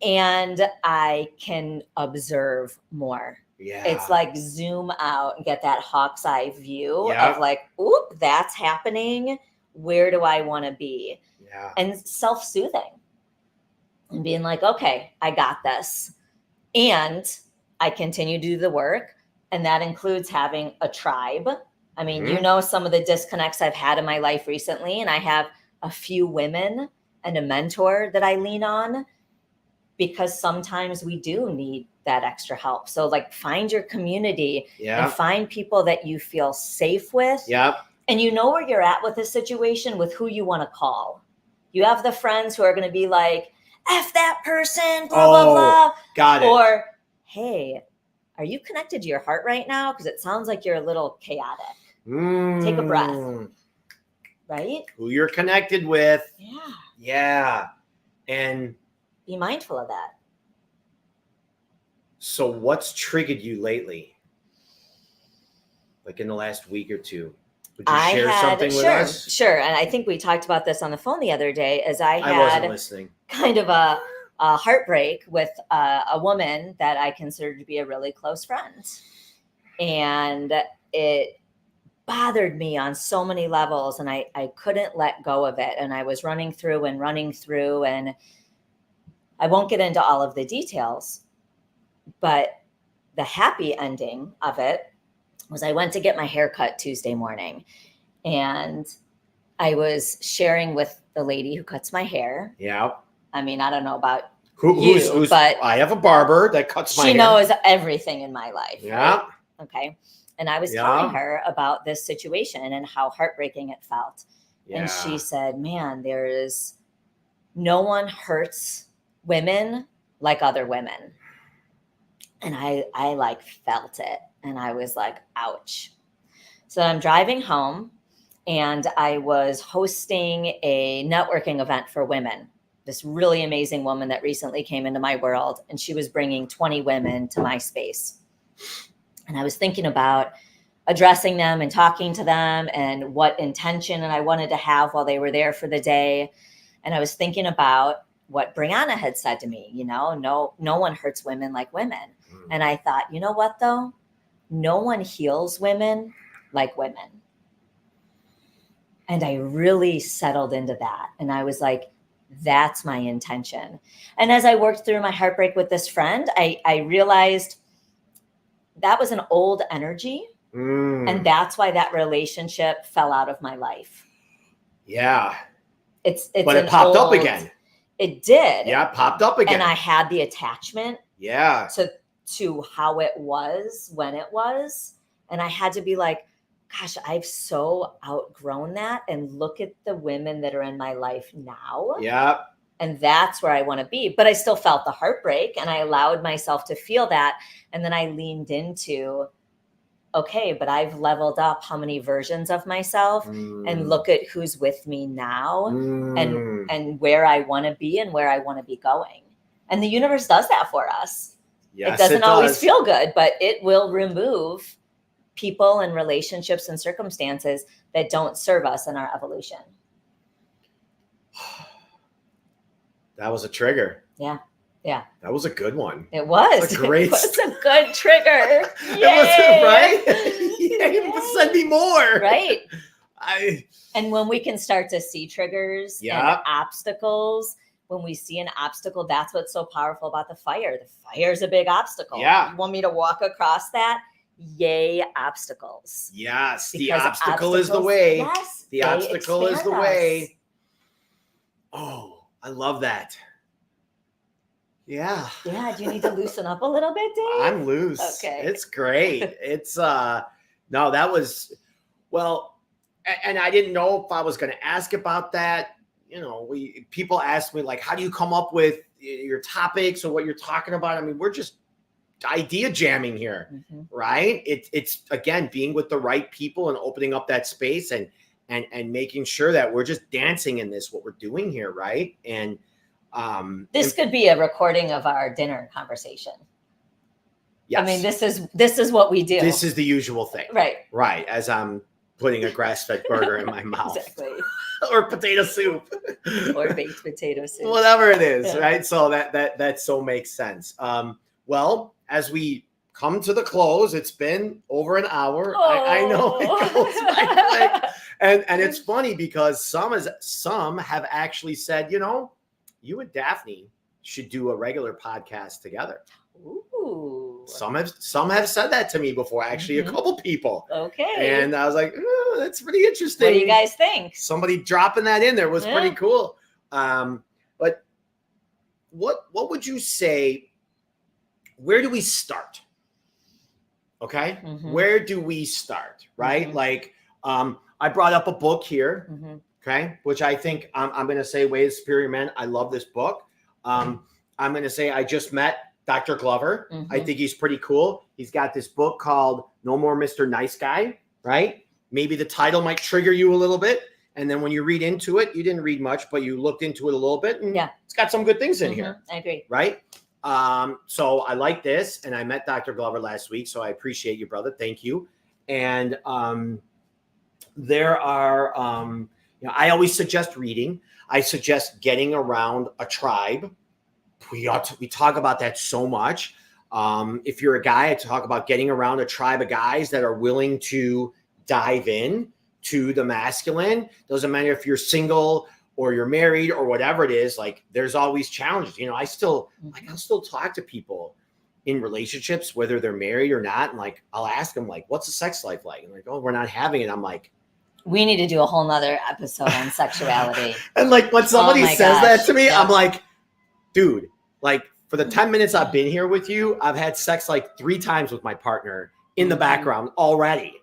And I can observe more. Yeah. It's like zoom out and get that hawk's eye view Yep. of like, oop, that's happening. Where do I want to be? Yeah. And self-soothing and being like, okay, I got this. And I continue to do the work. And that includes having a tribe. I mean, you know, some of the disconnects I've had in my life recently, and I have a few women and a mentor that I lean on because sometimes we do need that extra help. So like find your community and find people that you feel safe with. Yep. And you know where you're at with the situation with who you want to call. You have the friends who are going to be like, F that person, blah, blah, blah. Got it. Or, hey, are you connected to your heart right now? Because it sounds like you're a little chaotic. Take a breath. Right? Who you're connected with. Yeah. Yeah. And be mindful of that. So what's triggered you lately? Like in the last week or two? Would you share something with us? Sure. And I think we talked about this on the phone the other day as I wasn't listening. Kind of a heartbreak with a woman that I consider to be a really close friend. And it bothered me on so many levels and I couldn't let go of it. And I was running through and I won't get into all of the details, but the happy ending of it was I went to get my hair cut Tuesday morning and I was sharing with the lady who cuts my hair. Yeah. I mean, I don't know about who's but I have a barber that cuts my hair. She knows everything in my life. Yeah. Right? Okay. And I was telling her about this situation and how heartbreaking it felt. Yeah. And she said, man, no one hurts women like other women. And I like felt it. And I was like, ouch. So I'm driving home and I was hosting a networking event for women. This really amazing woman that recently came into my world, and she was bringing 20 women to my space. And I was thinking about addressing them and talking to them and what intention and I wanted to have while they were there for the day. And I was thinking about what Brianna had said to me, no one hurts women like women. And I thought, you know what though? No one heals women like women. And I really settled into that. And I was like, that's my intention. And as I worked through my heartbreak with this friend, I realized that was an old energy. And that's why that relationship fell out of my life. Yeah. But it popped up again. It did. Yeah, it popped up again. And I had the attachment. Yeah. To how it was when it was. And I had to be like, gosh, I've so outgrown that. And look at the women that are in my life now. Yeah. And that's where I want to be. But I still felt the heartbreak and I allowed myself to feel that. And then I leaned into, okay, but I've leveled up how many versions of myself and look at who's with me now and where I want to be and where I want to be going. And the universe does that for us. Yes, it doesn't always feel good, but it will remove people and relationships and circumstances that don't serve us in our evolution. That was a trigger. Yeah. Yeah. That was a good one. It was. It was a good trigger. It was, right? Yeah. Send me more. Right. And when we can start to see triggers and obstacles, when we see an obstacle, that's what's so powerful about the fire. The fire is a big obstacle. Yeah. You want me to walk across that? Yay, obstacles. Yes. Because the obstacle is the way. Yes. The obstacle is the way. Oh, I love that. Yeah. Yeah. Do you need to loosen up a little bit, Dave? I'm loose. Okay. It's great. It's no, that was and I didn't know if I was going to ask about that. People ask me like, how do you come up with your topics or what you're talking about? I mean, we're just idea jamming here, right? It's again, being with the right people and opening up that space and making sure that we're just dancing in this, what we're doing here. Right. And, this could be a recording of our dinner conversation. Yes. I mean, this is what we do. This is the usual thing. Right. Right. As I'm putting a grass-fed burger in my mouth. Exactly. Or potato soup. Or baked potato soup. Whatever it is, right? So that so makes sense. Well, as we come to the close, it's been over an hour. I know it goes by quick. And it's funny because some have actually said, you and Daphne should do a regular podcast together. Ooh. Some have said that to me before, actually, a couple people. Okay. And I was like, oh, that's pretty interesting. What do you guys think? Somebody dropping that in there was pretty cool. But what would you say? Where do we start? Okay. Where do we start? Right. Like, I brought up a book here. Okay. Which I think I'm going to say Way of Superior Men. I love this book. I'm going to say I just met Dr. Glover. I think he's pretty cool. He's got this book called No More Mr. Nice Guy, right? Maybe the title might trigger you a little bit. And then when you read into it, you didn't read much, but you looked into it a little bit. And it's got some good things in here. I agree. Right? So I like this. And I met Dr. Glover last week. So I appreciate you, brother. Thank you. And there are, I always suggest reading. I suggest getting around a tribe. We talk about that so much. If you're a guy, I talk about getting around a tribe of guys that are willing to dive in to the masculine. Doesn't matter if you're single or you're married or whatever it is. Like, there's always challenges. I'll still talk to people in relationships, whether they're married or not. And like, I'll ask them like, what's the sex life like? And like, oh, we're not having it. I'm like, we need to do a whole nother episode on sexuality. And like when somebody says that to me, I'm like, dude, like for the 10 minutes I've been here with you, I've had sex like 3 times with my partner in the background already.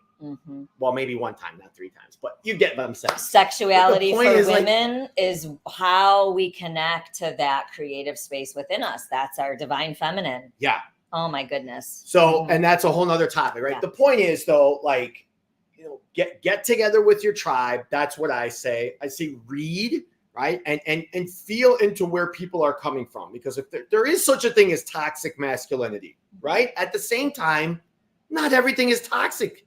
Well, maybe 1 time, not 3 times, but you get what I'm saying. Sexuality for women is how we connect to that creative space within us. That's our divine feminine. Yeah. Oh my goodness. So, and that's a whole nother topic, right? Yeah. The point is though, like, get together with your tribe. That's what I say. I say read, right? And feel into where people are coming from. Because if there is such a thing as toxic masculinity, right? At the same time, not everything is toxic.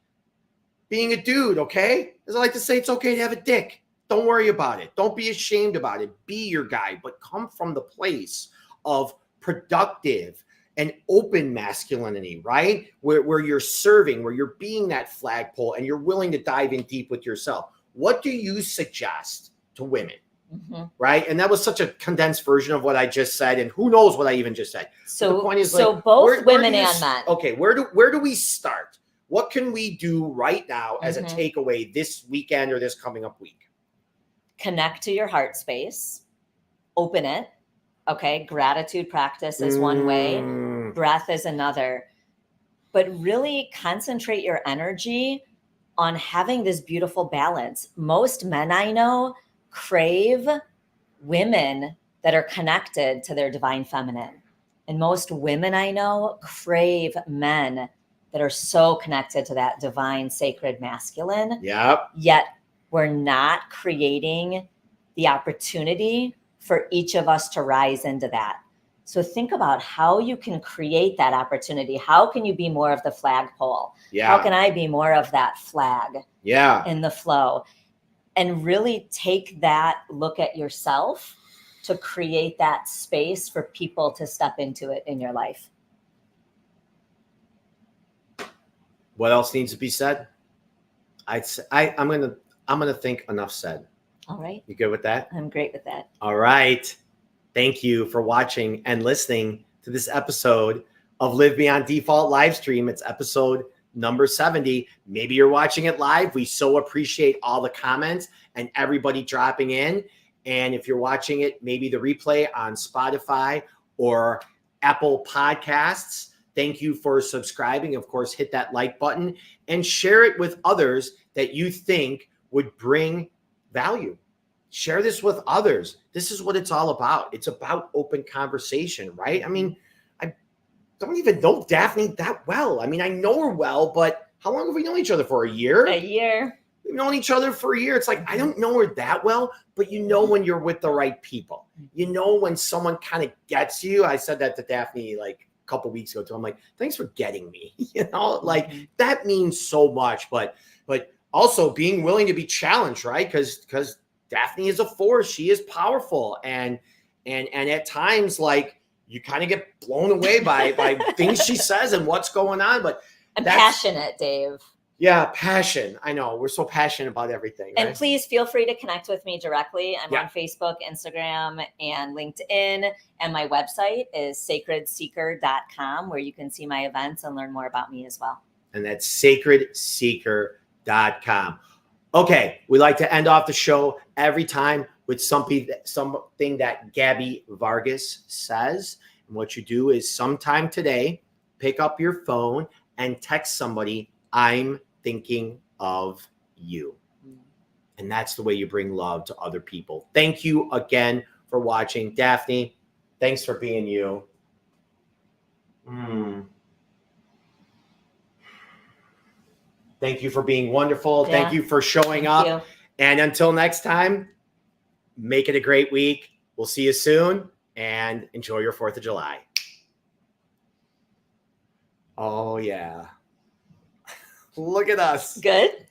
Being a dude, okay? As I like to say, it's okay to have a dick. Don't worry about it. Don't be ashamed about it. Be your guy, but come from the place of productive and open masculinity, right? Where you're serving, where you're being that flagpole and you're willing to dive in deep with yourself. What do you suggest to women? Mm-hmm. Right. And that was such a condensed version of what I just said. And who knows what I even just said. So, the point is, so like, both women and men. Okay. Where do we start? What can we do right now as a takeaway this weekend or this coming up week? Connect to your heart space, open it. Okay. Gratitude practice is one way. Breath is another. But really concentrate your energy on having this beautiful balance. Most men I know crave women that are connected to their divine feminine. And most women I know crave men that are so connected to that divine sacred masculine. Yep. Yet we're not creating the opportunity for each of us to rise into that. So think about how you can create that opportunity. How can you be more of the flagpole? Yeah. How can I be more of that flag in the flow? And really take that look at yourself to create that space for people to step into it in your life. What else needs to be said? I'm gonna think enough said. All right. You good with that? I'm great with that. All right. Thank you for watching and listening to this episode of Live Beyond Default live stream. It's episode number 70. Maybe you're watching it live. We so appreciate all the comments and everybody dropping in. And if you're watching it, maybe the replay on Spotify or Apple Podcasts, thank you for subscribing. Of course, hit that like button and share it with others that you think would bring value. Share this with others. This is what it's all about. It's about open conversation, right? I mean, I don't even know Daphne that well. I mean, I know her well, but how long have we known each other for? A year? A year. We've known each other for a year. It's like, I don't know her that well, but you know when you're with the right people. You know when someone kind of gets you. I said that to Daphne like a couple weeks ago too. I'm like, thanks for getting me. You know, like that means so much. But also being willing to be challenged, right? Because Daphne is a force. She is powerful. And at times, like, you kind of get blown away by things she says and what's going on. But I'm passionate, Dave. Yeah, passion. I know. We're so passionate about everything. And right? please feel free to connect with me directly. I'm Yeah. on Facebook, Instagram, and LinkedIn. And my website is sacredseeker.com, where you can see my events and learn more about me as well. And that's sacredseeker.com. Okay, we like to end off the show every time with something that Gabby Vargas says. And what you do is sometime today, pick up your phone and text somebody, I'm thinking of you. And that's the way you bring love to other people. Thank you again for watching. Daphne, thanks for being you. Thank you for being wonderful. Yeah. Thank you for showing up. You. And until next time, make it a great week. We'll see you soon and enjoy your 4th of July. Oh, yeah. Look at us. Good.